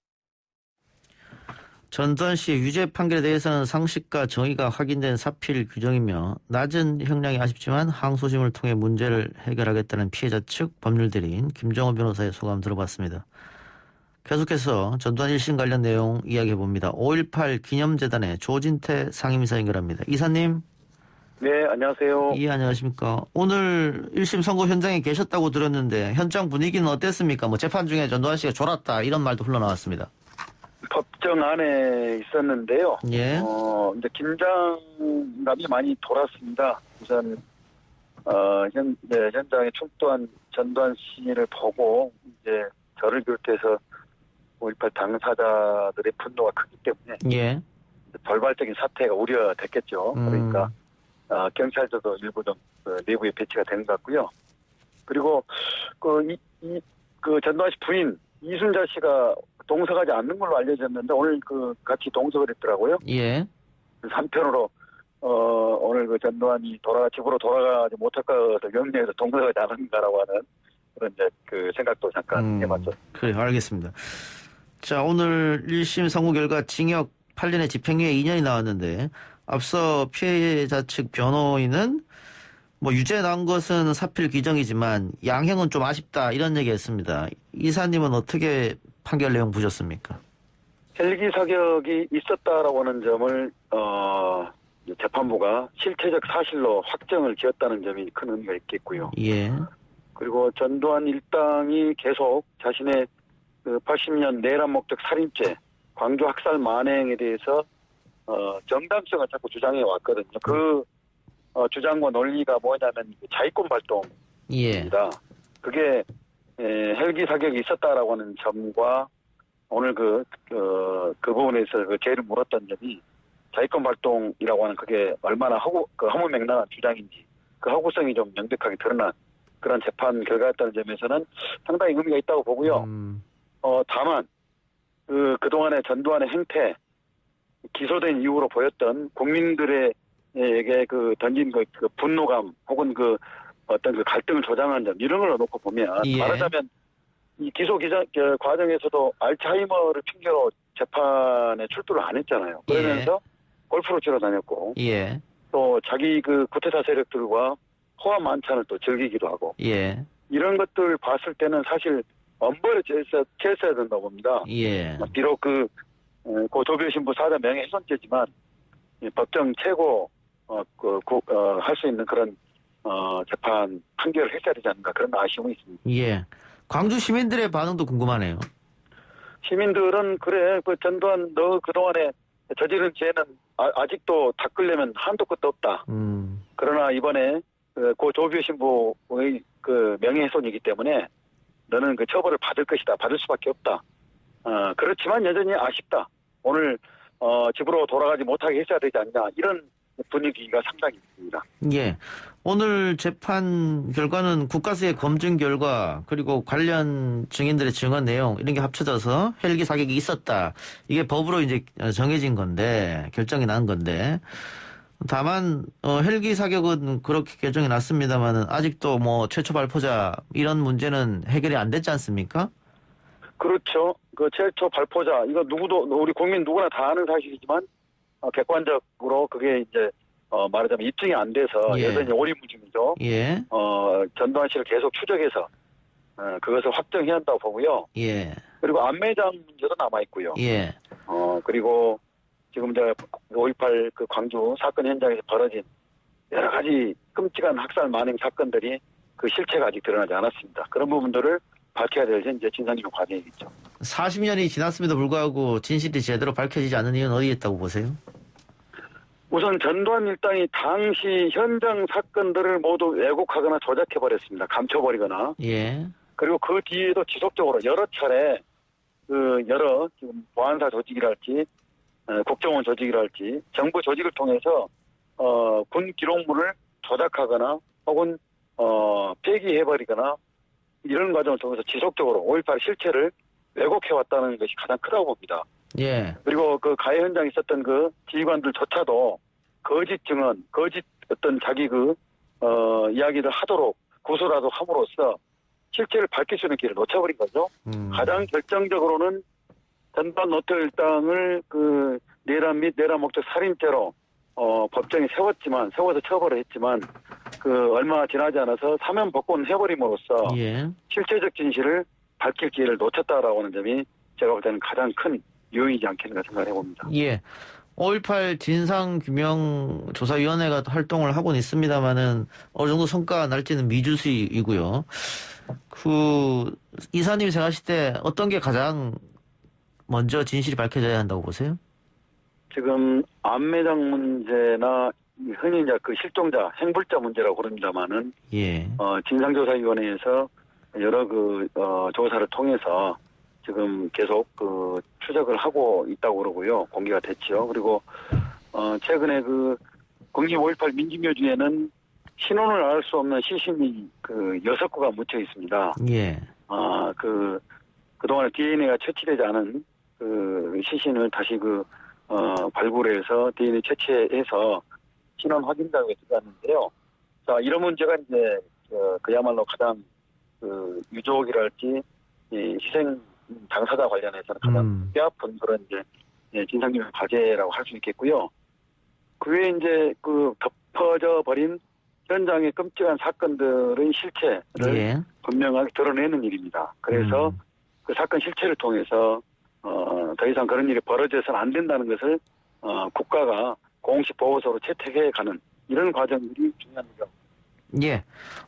Speaker 1: 전두환 씨의 유죄 판결에 대해서는 상식과 정의가 확인된 사필 규정이며 낮은 형량이 아쉽지만 항소심을 통해 문제를 해결하겠다는 피해자 측 법률대리인 김정호 변호사의 소감 들어봤습니다. 계속해서 전두환 1심 관련 내용 이야기해봅니다. 5.18 기념재단의 조진태 상임이사 연결합니다. 이사님.
Speaker 8: 네, 안녕하세요.
Speaker 1: 예, 안녕하십니까. 오늘 1심 선고 현장에 계셨다고 들었는데 현장 분위기는 어땠습니까? 뭐 재판 중에 전두환 씨가 졸았다 이런 말도 흘러나왔습니다.
Speaker 8: 법정 안에 있었는데요.
Speaker 1: 예.
Speaker 8: 이제 긴장감이 많이 돌았습니다. 우선 현장에 출두한 전두환 씨를 보고 이제 저를 비롯해서 5.18 당사자들의 분노가 크기 때문에
Speaker 1: 예.
Speaker 8: 돌발적인 사태가 우려됐겠죠. 그러니까 경찰들도 일부 좀 내부에 배치가 된 것 같고요. 그리고 그 전두환 씨 부인 이순자 씨가 동석하지 않는 걸로 알려졌는데 오늘 같이 동석을 했더라고요.
Speaker 1: 예.
Speaker 8: 한편으로 오늘 그 전두환이 집으로 돌아가지 못할 것을 염려해서 동석하지 않은가라고 하는 그런 이제 그 생각도 잠깐 해봤죠.
Speaker 1: 그래요, 알겠습니다. 자, 오늘 1심 선고 결과 징역 8년에 집행유예 2년이 나왔는데 앞서 피해자 측 변호인은 뭐 유죄 나온 것은 사필 규정이지만 양형은 좀 아쉽다 이런 얘기했습니다. 이사님은 어떻게 판결 내용 보셨습니까?
Speaker 8: 헬기 사격이 있었다라고 하는 점을 재판부가 실체적 사실로 확정을 지었다는 점이 큰 의미가 있겠고요.
Speaker 1: 예.
Speaker 8: 그리고 전두환 일당이 계속 자신의 그 80년 내란 목적 살인죄, 광주 학살 만행에 대해서 정당성을 자꾸 주장해 왔거든요. 그 주장과 논리가 뭐냐면 자위권 발동입니다.
Speaker 1: 예.
Speaker 8: 그게 헬기 사격이 있었다라고 하는 점과 오늘 그 부분에서 그 죄를 물었던 점이 자위권 발동이라고 하는 그게 얼마나 허무맹랑한 주장인지 그 허구성이 좀 명백하게 드러난 그런 재판 결과였다는 점에서는 상당히 의미가 있다고 보고요. 다만 그동안의 전두환의 행태, 기소된 이후로 보였던 국민들에게 던진 그 분노감 혹은 어떤 그 갈등을 조장한 점 이런 걸 놓고 보면
Speaker 1: 예.
Speaker 8: 말하자면 이 기소 과정에서도 알츠하이머를 핑계로 재판에 출두를 안 했잖아요. 그러면서 골프를 치러 다녔고
Speaker 1: 예.
Speaker 8: 또 자기 그 구테타 세력들과 호화 만찬을 또 즐기기도 하고
Speaker 1: 예.
Speaker 8: 이런 것들 봤을 때는 사실 엄벌에 처했어야 된다고 봅니다.
Speaker 1: 예.
Speaker 8: 비록 고 조별 신부 사자 명예훼손죄지만 법정 최고 할 수 있는 그런 재판 판결을 했어야 되지 않는가 그런 아쉬움이 있습니다.
Speaker 1: 예. 광주 시민들의 반응도 궁금하네요.
Speaker 8: 시민들은 그래 전두환 너 그동안에 저지른 죄는 아직도 닦으려면 한도 끝도 없다. 그러나 이번에 고 조별 신부의 그 명예훼손이기 때문에 너는 그 처벌을 받을 것이다. 받을 수밖에 없다. 그렇지만 여전히 아쉽다. 오늘 집으로 돌아가지 못하게 했어야 되지 않냐. 이런 분위기가 상당히 있습니다.
Speaker 1: 예. 오늘 재판 결과는 국가수의 검증 결과 그리고 관련 증인들의 증언 내용 이런 게 합쳐져서 헬기 사격이 있었다. 이게 법으로 이제 정해진 건데 결정이 난 건데 다만 헬기 사격은 그렇게 결정이 났습니다만은 아직도 뭐 최초 발포자 이런 문제는 해결이 안 됐지 않습니까?
Speaker 8: 그렇죠. 그 최초 발포자 이거 우리 국민 누구나 다 아는 사실이지만 객관적으로 그게 이제 말하자면 입증이 안 돼서
Speaker 1: 예.
Speaker 8: 여전히 오리무중이죠.
Speaker 1: 예.
Speaker 8: 전두환 씨를 계속 추적해서 그것을 확정해야 한다고 보고요.
Speaker 1: 예.
Speaker 8: 그리고 안매장 문제도 남아 있고요.
Speaker 1: 예.
Speaker 8: 그리고 지금 5.18 그 광주 사건 현장에서 벌어진 여러 가지 끔찍한 학살 만행 사건들이 그 실체가 아직 드러나지 않았습니다. 그런 부분들을 밝혀야 될 이제 진상규명 과정이겠죠.
Speaker 1: 40년이 지났음에도 불구하고 진실이 제대로 밝혀지지 않은 이유는 어디에 있다고 보세요?
Speaker 8: 우선 전두환 일당이 당시 현장 사건들을 모두 왜곡하거나 조작해버렸습니다. 감춰버리거나.
Speaker 1: 예.
Speaker 8: 그리고 그 뒤에도 지속적으로 여러 차례 여러 지금 보안사 조직이랄지 국정원 조직이랄지 정부 조직을 통해서 군 기록물을 조작하거나 혹은 폐기해버리거나 이런 과정을 통해서 지속적으로 5.18 실체를 왜곡해왔다는 것이 가장 크다고 봅니다.
Speaker 1: 예.
Speaker 8: 그리고 그 가해 현장에 있었던 그 지휘관들조차도 거짓 증언, 거짓 어떤 자기 이야기를 하도록 고소라도 함으로써 실체를 밝힐 수 있는 길을 놓쳐버린 거죠. 가장 결정적으로는 전두환 노태우 일당을 그 내란 및 내란 목적 살인죄로 법정에 세워서 처벌을 했지만 그 얼마 지나지 않아서 사면 복권 해버림으로써
Speaker 1: 예.
Speaker 8: 실체적 진실을 밝힐 기회를 놓쳤다라고 하는 점이 제가 볼 때는 가장 큰 요인이지 않겠는가 생각해 봅니다.
Speaker 1: 예. 5.18 진상규명조사위원회가 활동을 하고는 있습니다만은 어느 정도 성과가 날지는 미주수이고요. 그 이사님이 생각하실 때 어떤 게 가장 먼저 진실이 밝혀져야 한다고 보세요?
Speaker 8: 지금 안매장 문제나 흔히 이제 그 실종자, 행불자 문제라고 그럽니다만은
Speaker 1: 예.
Speaker 8: 진상조사위원회에서 여러 조사를 통해서 지금 계속 추적을 하고 있다고 그러고요. 공개가 됐죠. 그리고 최근에 국립 5.18 민주묘지에는 신원을 알 수 없는 시신이 6구가 묻혀 있습니다.
Speaker 1: 예.
Speaker 8: 그동안에 DNA가 채취되지 않은 시신을 다시 발굴해서 DNA 채취해서 신원 확인 작업에 들어갔는데요. 자, 이런 문제가 이제 그야말로 가장 유족이랄지 희생 당사자 관련해서는 가장 뼈아픈 그런 이제 진상규명 과제라고 할 수 있겠고요. 그 외에 이제 덮어져 버린 현장의 끔찍한 사건들의 실체를
Speaker 1: 예.
Speaker 8: 분명하게 드러내는 일입니다. 그래서 그 사건 실체를 통해서 더 이상 그런 일이 벌어져서는 안 된다는 것을 국가가 공식 보고서로 채택해 가는 이런 과정들이 중요합니다.
Speaker 1: 예.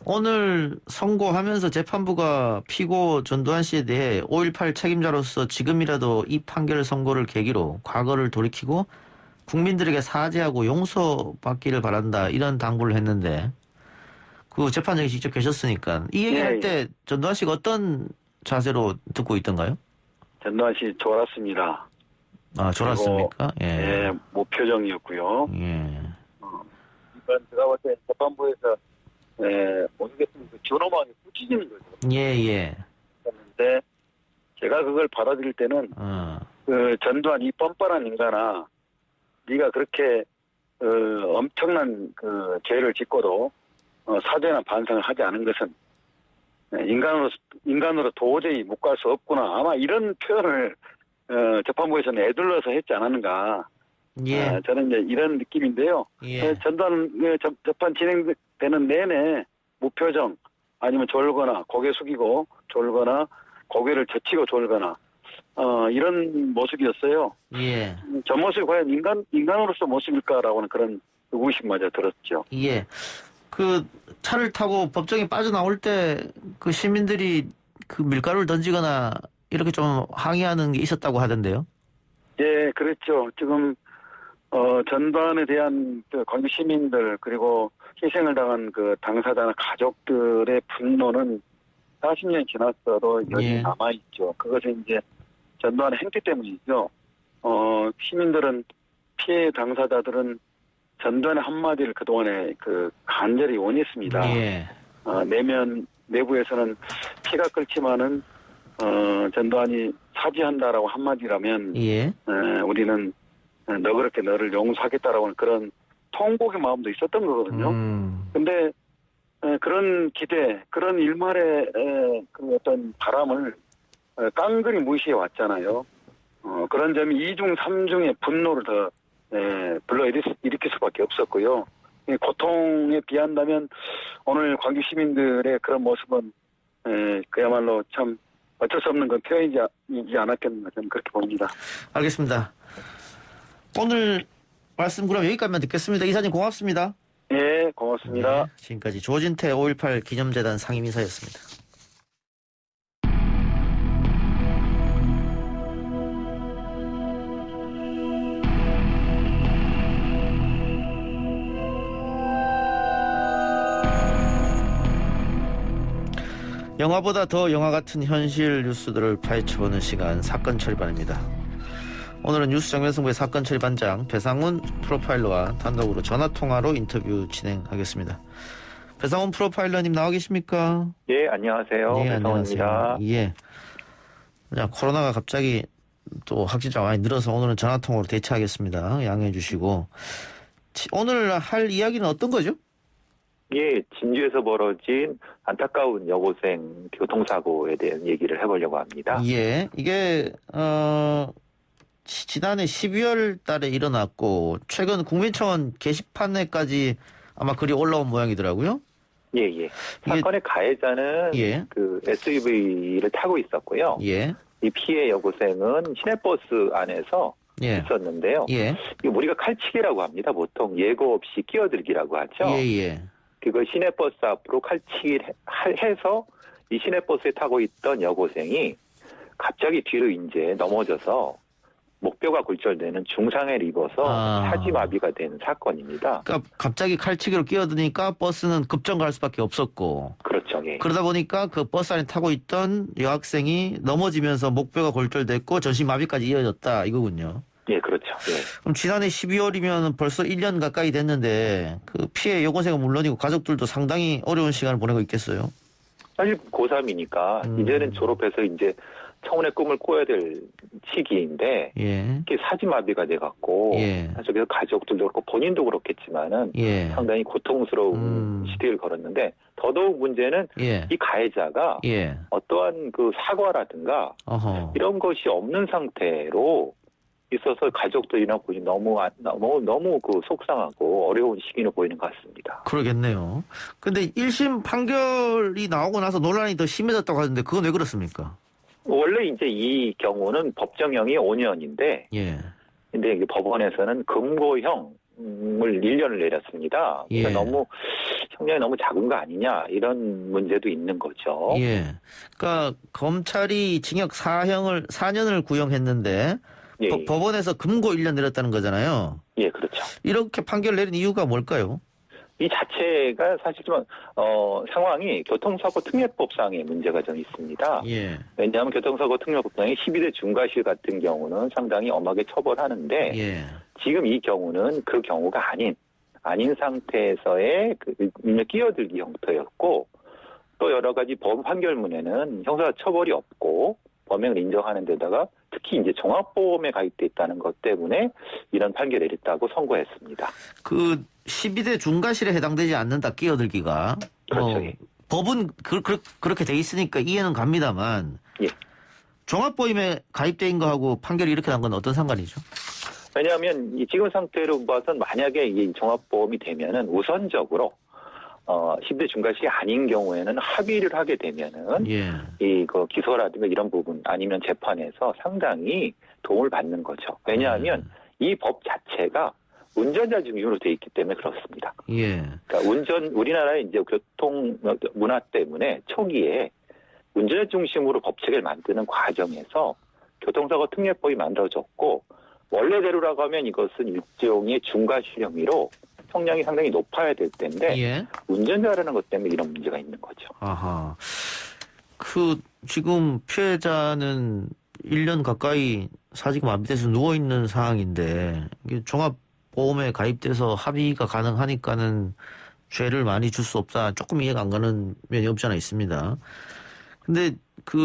Speaker 1: 오늘 선고하면서 재판부가 피고 전두환 씨에 대해 5.18 책임자로서 지금이라도 이 판결 선고를 계기로 과거를 돌이키고 국민들에게 사죄하고 용서받기를 바란다 이런 당부를 했는데 그 재판장이 직접 계셨으니까 이 얘기할 때 전두환 씨가 어떤 자세로 듣고 있던가요?
Speaker 8: 전두환 씨 졸았습니다.
Speaker 1: 아, 졸았습니까?
Speaker 8: 예, 무표정이었고요.
Speaker 1: 예.
Speaker 8: 그러니까 제가 볼 때 재판부에서 모르겠으면 존엄하게 꾸짖는 거죠.
Speaker 1: 예.
Speaker 8: 그런데 제가 그걸 받아들일 때는 전두환 이 뻔뻔한 인간아, 네가 그렇게 엄청난 죄를 짓고도 사죄나 반성을 하지 않은 것은 인간으로 도저히 묵과할 수 없구나. 아마 이런 표현을 재판부에서는 애둘러서 했지 않았는가.
Speaker 1: 예.
Speaker 8: 저는 이제 이런 느낌인데요.
Speaker 1: 예.
Speaker 8: 전두환 재판 진행되는 내내 무표정 아니면 졸거나 고개 숙이고 졸거나 고개를 젖히고 졸거나 이런 모습이었어요.
Speaker 1: 예.
Speaker 8: 저 모습이 과연 인간으로서 모습일까라고는 그런 의구심마저 들었죠.
Speaker 1: 예. 그 차를 타고 법정에 빠져나올 때 그 시민들이 그 밀가루를 던지거나 이렇게 좀 항의하는 게 있었다고 하던데요.
Speaker 8: 예, 그렇죠. 지금 전두환에 대한 광주 시민들 그리고 희생을 당한 당사자나 가족들의 분노는 40년이 지났어도 여전히 남아있죠. 그것은 이제 전두환의 행태 때문이죠. 시민들은 피해 당사자들은 전두환의 한마디를 그동안에 간절히 원했습니다.
Speaker 1: 예.
Speaker 8: 내부에서는 피가 끓지만은 전두환이 사죄한다라고 한마디라면 우리는 너그럽게 너를 용서하겠다라고 그런 통곡의 마음도 있었던 거거든요. 근데 그런 기대, 그런 일말의 어떤 바람을 깡그리 무시해 왔잖아요. 그런 점이 2중, 3중의 분노를 더 불러일으킬 수밖에 없었고요. 고통에 비한다면 오늘 광주 시민들의 그런 모습은 그야말로 참 어쩔 수 없는 건 표현이지 않았겠나 저는 그렇게 봅니다.
Speaker 1: 알겠습니다. 오늘 말씀 그럼 여기까지만 듣겠습니다. 이사님 고맙습니다.
Speaker 8: 네, 고맙습니다.
Speaker 1: 네, 지금까지 조진태 5.18 기념재단 상임이사였습니다. 영화보다 더 영화 같은 현실 뉴스들을 파헤쳐보는 시간 사건 처리반입니다. 오늘은 뉴스 정면승부의 사건 처리반장 배상훈 프로파일러와 단독으로 전화통화로 인터뷰 진행하겠습니다. 배상훈 프로파일러님 나와 계십니까?
Speaker 9: 예, 안녕하세요.
Speaker 1: 예,
Speaker 9: 배상훈입니다.
Speaker 1: 예. 그냥 코로나가 갑자기 또 확진자가 많이 늘어서 오늘은 전화통화로 대처하겠습니다. 양해해 주시고. 오늘 할 이야기는 어떤 거죠?
Speaker 9: 진주에서 벌어진 안타까운 여고생 교통사고에 대한 얘기를 해보려고 합니다.
Speaker 1: 예, 이게 지난해 12월 달에 일어났고 최근 국민청원 게시판에까지 아마 글이 올라온 모양이더라고요.
Speaker 9: 예. 사건의 가해자는
Speaker 1: 예.
Speaker 9: 그 SUV를 타고 있었고요.
Speaker 1: 예.
Speaker 9: 이 피해 여고생은 시내버스 안에서
Speaker 1: 예.
Speaker 9: 있었는데요.
Speaker 1: 예.
Speaker 9: 이거 우리가 칼치기라고 합니다. 보통 예고 없이 끼어들기라고 하죠.
Speaker 1: 예.
Speaker 9: 그걸 시내버스 앞으로 칼치기를 해서 이 시내버스에 타고 있던 여고생이 갑자기 뒤로 이제 넘어져서 목뼈가 골절되는 중상해를 입어서 사지마비가 된 사건입니다.
Speaker 1: 그러니까 갑자기 칼치기로 끼어드니까 버스는 급정 갈 수밖에 없었고.
Speaker 9: 그렇죠. 예.
Speaker 1: 그러다 보니까 그 버스 안에 타고 있던 여학생이 넘어지면서 목뼈가 골절됐고 전신마비까지 이어졌다 이거군요.
Speaker 9: 예, 그렇죠. 예.
Speaker 1: 그럼 지난해 12월이면 벌써 1년 가까이 됐는데 그 피해 여고생은 물론이고 가족들도 상당히 어려운 시간을 보내고 있겠어요.
Speaker 9: 사실 고3이니까 이제는 졸업해서 이제 청혼의 꿈을 꿔야 될 시기인데
Speaker 1: 예.
Speaker 9: 이게 사지마비가 돼갖고
Speaker 1: 예.
Speaker 9: 사실 그래서 가족들도 그렇고 본인도 그렇겠지만은
Speaker 1: 예.
Speaker 9: 상당히 고통스러운 시대를 걸었는데 더더욱 문제는
Speaker 1: 예.
Speaker 9: 이 가해자가
Speaker 1: 예.
Speaker 9: 어떠한 그 사과라든가
Speaker 1: 어허.
Speaker 9: 이런 것이 없는 상태로 있어서 가족들이나 본인 너무 그 속상하고 어려운 시기를 보이는 것 같습니다.
Speaker 1: 그러겠네요. 근데 1심 판결이 나오고 나서 논란이 더 심해졌다고 하는데 그건 왜 그렇습니까?
Speaker 9: 원래 이제 이 경우는 법정형이 5년인데,
Speaker 1: 예.
Speaker 9: 근데 이게 법원에서는 금고형을 1년을 내렸습니다.
Speaker 1: 예.
Speaker 9: 그러니까 너무 형량이 너무 작은 거 아니냐 이런 문제도 있는 거죠.
Speaker 1: 예. 그러니까 검찰이 징역 4년을 구형했는데
Speaker 9: 예.
Speaker 1: 법원에서 금고 1년 내렸다는 거잖아요.
Speaker 9: 예, 그렇죠.
Speaker 1: 이렇게 판결 내린 이유가 뭘까요?
Speaker 9: 이 자체가 사실 좀 상황이 교통사고 특례법상의 문제가 좀 있습니다.
Speaker 1: 예.
Speaker 9: 왜냐하면 교통사고 특례법상의 12대 중과실 같은 경우는 상당히 엄하게 처벌하는데
Speaker 1: 예.
Speaker 9: 지금 이 경우는 그 경우가 아닌 상태에서의 그 끼어들기 형태였고 또 여러 가지 법 판결문에는 형사 처벌이 없고 범행을 인정하는 데다가 특히 이제 종합보험에 가입돼 있다는 것 때문에 이런 판결을 내렸다고 선고했습니다.
Speaker 1: 그 12대 중과실에 해당되지 않는다 끼어들기가.
Speaker 9: 그렇죠. 예.
Speaker 1: 법은 그렇게 돼 있으니까 이해는 갑니다만.
Speaker 9: 예.
Speaker 1: 종합보험에 가입돼 있는 거하고 판결이 이렇게 난 건 어떤 상관이죠?
Speaker 9: 왜냐하면 이 지금 상태로 봐선 만약에 이 종합보험이 되면은 우선적으로 10대 중과실이 아닌 경우에는 합의를 하게 되면은
Speaker 1: 예.
Speaker 9: 그 기소라든가 이런 부분 아니면 재판에서 상당히 도움을 받는 거죠. 왜냐하면 이 법 자체가 운전자 중심으로 돼 있기 때문에 그렇습니다.
Speaker 1: 예.
Speaker 9: 그러니까 우리나라의 이제 교통 문화 때문에 초기에 운전자 중심으로 법칙을 만드는 과정에서 교통사고 특례법이 만들어졌고 원래대로라고 하면 이것은 일종의 중과실 혐의로 형량이 상당히 높아야 될 텐데
Speaker 1: 예.
Speaker 9: 운전자라는 것 때문에 이런 문제가 있는 거죠.
Speaker 1: 아하. 지금 피해자는 1년 가까이 사지가 마비돼서 누워있는 상황인데 이게 종합보험에 가입돼서 합의가 가능하니까는 죄를 많이 줄 수 없다. 조금 이해가 안 가는 면이 없지 않아 있습니다. 근데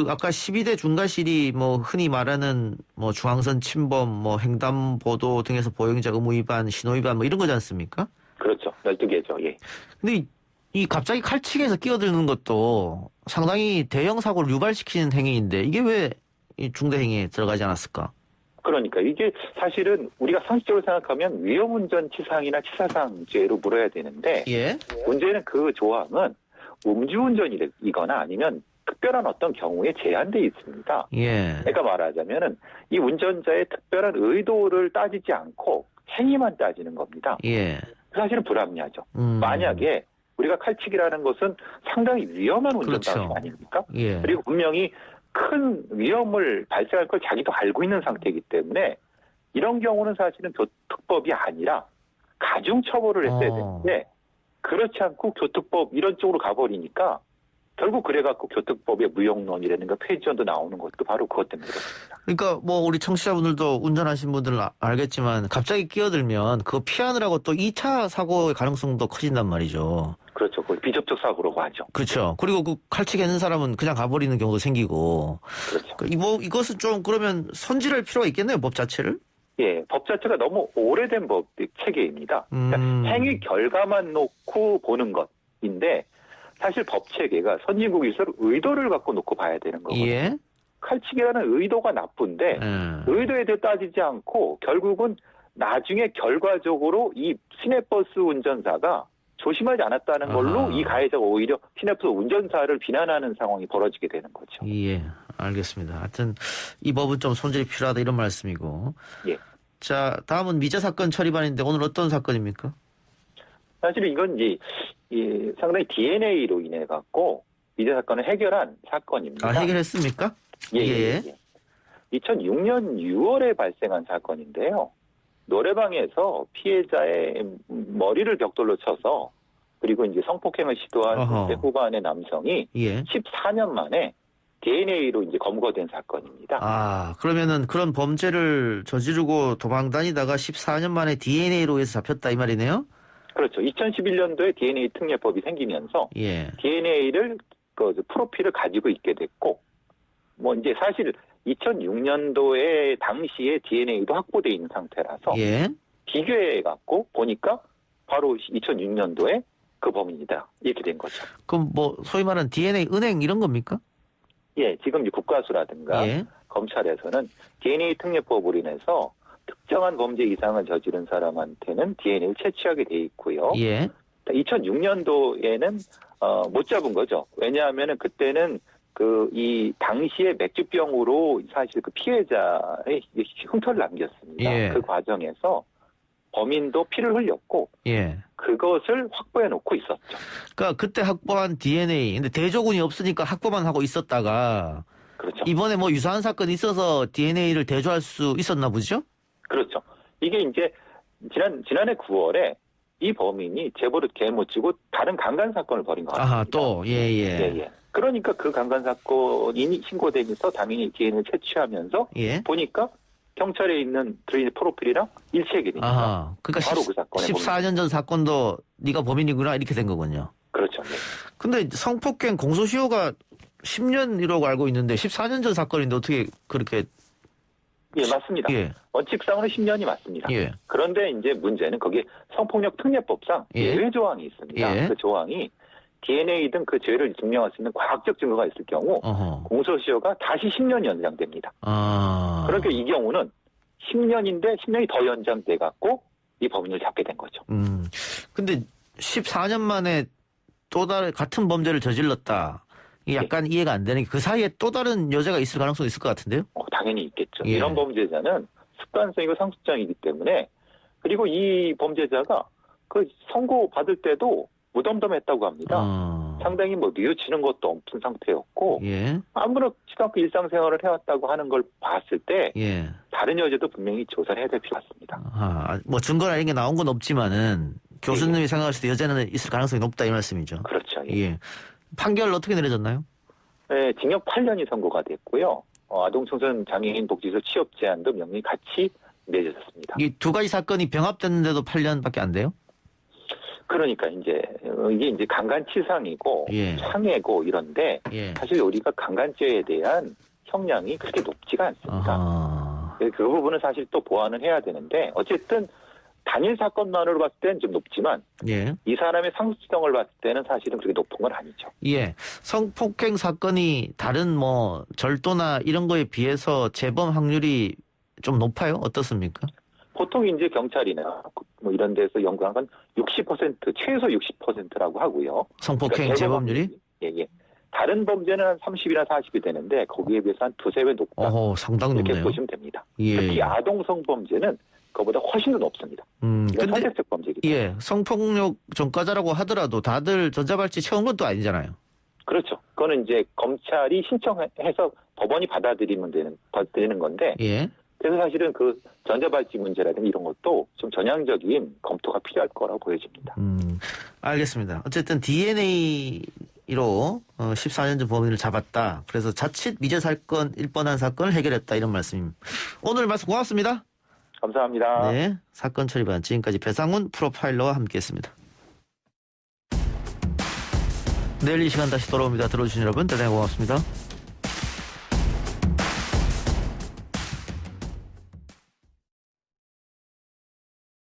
Speaker 1: 아까 12대 중과실이 흔히 말하는 중앙선 침범, 횡단보도 등에서 보행자 의무 위반, 신호 위반 이런 거지 않습니까?
Speaker 9: 그렇죠. 12개죠. 예.
Speaker 1: 근데 이 갑자기 칼치기에서 끼어드는 것도 상당히 대형 사고를 유발시키는 행위인데 이게 왜 이 중대 행위에 들어가지 않았을까?
Speaker 9: 그러니까 이게 사실은 우리가 상식적으로 생각하면 위험운전 치상이나 치사상죄로 물어야 되는데
Speaker 1: 예.
Speaker 9: 문제는 그 조항은 음주운전이거나 아니면 특별한 어떤 경우에 제한되어 있습니다.
Speaker 1: 예.
Speaker 9: 그러니까 말하자면은 이 운전자의 특별한 의도를 따지지 않고 행위만 따지는 겁니다.
Speaker 1: 예.
Speaker 9: 사실은 불합리하죠. 만약에 우리가 칼치기라는 것은 상당히 위험한 운전 방식 아닙니까?
Speaker 1: 예.
Speaker 9: 그리고 분명히 큰 위험을 발생할 걸 자기도 알고 있는 상태이기 때문에 이런 경우는 사실은 교특법이 아니라 가중처벌을 했어야 되는데 그렇지 않고 교특법 이런 쪽으로 가버리니까 결국 그래갖고 교특법의 무용론이라든가 폐지원도 나오는 것도 바로 그것 때문에 그렇습니다.
Speaker 1: 그러니까 우리 청취자분들도 운전하신 분들은 알겠지만 갑자기 끼어들면 그거 피하느라고 또 2차 사고의 가능성도 커진단 말이죠.
Speaker 9: 그렇죠. 그걸 비접촉 사고라고 하죠.
Speaker 1: 그렇죠. 그리고 그 칼치기 하는 사람은 그냥 가버리는 경우도 생기고.
Speaker 9: 그렇죠.
Speaker 1: 이것은 좀 그러면 손질할 필요가 있겠네요, 법 자체를?
Speaker 9: 예, 법 자체가 너무 오래된 법 체계입니다. 그러니까 행위 결과만 놓고 보는 것. 인데 사실 법 체계가 선진국일수록 의도를 갖고 놓고 봐야 되는 거거든요.
Speaker 1: 예.
Speaker 9: 칼치기라는 의도가 나쁜데 의도에 대해 따지지 않고 결국은 나중에 결과적으로 이 시내버스 운전사가 조심하지 않았다는 걸로
Speaker 1: 아하.
Speaker 9: 이 가해자가 오히려 시내버스 운전사를 비난하는 상황이 벌어지게 되는 거죠.
Speaker 1: 예, 알겠습니다. 하여튼 이 법은 좀 손질이 필요하다 이런 말씀이고.
Speaker 9: 예.
Speaker 1: 자, 다음은 미제 사건 처리반인데 오늘 어떤 사건입니까?
Speaker 9: 사실은 이건 이제 상당히 DNA로 인해 갖고 미제 사건을 해결한 사건입니다.
Speaker 1: 아, 해결했습니까?
Speaker 9: 예. 2006년 6월에 발생한 사건인데요. 노래방에서 피해자의 머리를 벽돌로 쳐서 그리고 이제 성폭행을 시도한 20대 후반의 남성이
Speaker 1: 예.
Speaker 9: 14년 만에 DNA로 이제 검거된 사건입니다.
Speaker 1: 아, 그러면은 그런 범죄를 저지르고 도망 다니다가 14년 만에 DNA로 해서 잡혔다 이 말이네요?
Speaker 9: 그렇죠. 2011년도에 DNA 특례법이 생기면서
Speaker 1: 예.
Speaker 9: DNA를 프로필을 가지고 있게 됐고 뭐 이제 사실 2006년도에 당시에 DNA도 확보되어 있는 상태라서
Speaker 1: 예.
Speaker 9: 비교해 갖고 보니까 바로 2006년도에 그 범인이다 이렇게 된 거죠.
Speaker 1: 그럼 뭐 소위 말하는 DNA 은행 이런 겁니까?
Speaker 9: 예, 지금 이제 국가수라든가
Speaker 1: 예.
Speaker 9: 검찰에서는 DNA 특례법으로 인해서 특정한 범죄 이상을 저지른 사람한테는 DNA를 채취하게 돼 있고요.
Speaker 1: 예.
Speaker 9: 2006년도에는 못 잡은 거죠. 왜냐하면은 그때는 이 당시에 맥주병으로 사실 그 피해자의 흉터를 남겼습니다.
Speaker 1: 예.
Speaker 9: 그 과정에서 범인도 피를 흘렸고
Speaker 1: 예.
Speaker 9: 그것을 확보해 놓고 있었죠.
Speaker 1: 그러니까 그때 확보한 DNA, 근데 대조군이 없으니까 확보만 하고 있었다가
Speaker 9: 그렇죠.
Speaker 1: 이번에 뭐 유사한 사건이 있어서 DNA를 대조할 수 있었나 보죠?
Speaker 9: 그렇죠. 이게 이제 지난해 9월에 이 범인이 제보를 못 치고 다른 강간 사건을 벌인 것 같습니다.
Speaker 1: 아하, 또 예.
Speaker 9: 그러니까 그 강간 사건이 신고되면서 당연히 DNA를 채취하면서
Speaker 1: 예.
Speaker 9: 보니까 경찰에 들어있는 프로필이랑 일치하게 됩니다.
Speaker 1: 아하, 그러니까
Speaker 9: 바로 그 사건에
Speaker 1: 14년 전 사건도 네가 범인이구나 이렇게 된 거군요.
Speaker 9: 그렇죠. 네.
Speaker 1: 근데 성폭행 공소시효가 10년이라고 알고 있는데 14년 전 사건인데 어떻게 그렇게
Speaker 9: 예, 맞습니다.
Speaker 1: 예.
Speaker 9: 원칙상으로는 10년이 맞습니다.
Speaker 1: 예.
Speaker 9: 그런데 이제 문제는 거기에 성폭력 특례법상
Speaker 1: 예.
Speaker 9: 예외 조항이 있습니다.
Speaker 1: 예.
Speaker 9: 그 조항이 DNA 등 그 죄를 증명할 수 있는 과학적 증거가 있을 경우 공소시효가 다시 10년이 연장됩니다.
Speaker 1: 아.
Speaker 9: 그러니까 이 경우는 10년인데 10년이 더 연장돼 갖고 이 범인을 잡게 된 거죠.
Speaker 1: 근데 14년 만에 또 다른 같은 범죄를 저질렀다. 이게 약간 이해가 안 되는 게 그 사이에 또 다른 여자가 있을 가능성이 있을 것 같은데요?
Speaker 9: 당연히 있겠죠.
Speaker 1: 예.
Speaker 9: 이런 범죄자는 습관성이고 상습적이기 때문에 그리고 이 범죄자가 그 선고 받을 때도 무덤덤했다고 합니다. 상당히 뭐 뉘우치는 것도 없는 상태였고
Speaker 1: 예.
Speaker 9: 아무렇지도 않고 일상생활을 해왔다고 하는 걸 봤을 때
Speaker 1: 예.
Speaker 9: 다른 여자도 분명히 조사를 해야 될 필요가 있습니다.
Speaker 1: 아, 뭐 증거나 이런 게 나온 건 없지만은 교수님이 생각하실 때 여자는 있을 가능성이 높다 이 말씀이죠.
Speaker 9: 그렇죠.
Speaker 1: 예. 판결 어떻게 내려졌나요?
Speaker 9: 네, 징역 8년이 선고가 됐고요. 아동청소년 장애인 복지소 취업 제한도 명령이 같이 내려졌습니다.
Speaker 1: 이 두 가지 사건이 병합됐는데도 8년밖에 안 돼요?
Speaker 9: 그러니까 이제 이게 이제 강간치상이고
Speaker 1: 예.
Speaker 9: 상해고 이런데
Speaker 1: 예.
Speaker 9: 사실 우리가 강간죄에 대한 형량이 그렇게 높지가 않습니다.
Speaker 1: 아하.
Speaker 9: 그 부분은 사실 또 보완을 해야 되는데 어쨌든 단일 사건만으로 봤을 때는 좀 높지만
Speaker 1: 예.
Speaker 9: 이 사람의 상습성을 봤을 때는 사실은 그렇게 높은 건 아니죠.
Speaker 1: 예. 성폭행 사건이 다른 뭐 절도나 이런 거에 비해서 재범 확률이 좀 높아요? 어떻습니까?
Speaker 9: 보통 이제 경찰이나 뭐 이런 데서 연구한 건 60% 최소 60%라고 하고요.
Speaker 1: 성폭행
Speaker 9: 그러니까
Speaker 1: 재범률이?
Speaker 9: 예. 다른 범죄는 한 30이나 40이 되는데 거기에 비해서 한 두세 배 높다.
Speaker 1: 어허, 상당히
Speaker 9: 이렇게
Speaker 1: 높네요.
Speaker 9: 보시면 됩니다.
Speaker 1: 예.
Speaker 9: 특히 아동 성범죄는 그보다 훨씬 더 높습니다. 이건
Speaker 1: 근데
Speaker 9: 선택적 범죄이기 때문에.
Speaker 1: 예, 성폭력 전과자라고 하더라도 다들 전자발찌 채운 것도 아니잖아요.
Speaker 9: 그렇죠. 그거는 이제 검찰이 신청해서 법원이 받아들이는 건데
Speaker 1: 예.
Speaker 9: 그래서 사실은 그 전자발찌 문제라든가 이런 것도 좀 전향적인 검토가 필요할 거라고 보여집니다.
Speaker 1: 알겠습니다. 어쨌든 DNA로 14년 전 범인을 잡았다. 그래서 자칫 미제 사건일 뻔한 사건을 해결했다 이런 말씀입니다. 오늘 말씀 고맙습니다.
Speaker 9: 감사합니다.
Speaker 1: 네, 사건 처리반 지금까지 배상훈 프로파일러와 함께했습니다. 내일 이 시간 다시 돌아옵니다. 들어주신 여러분 대단히 고맙습니다.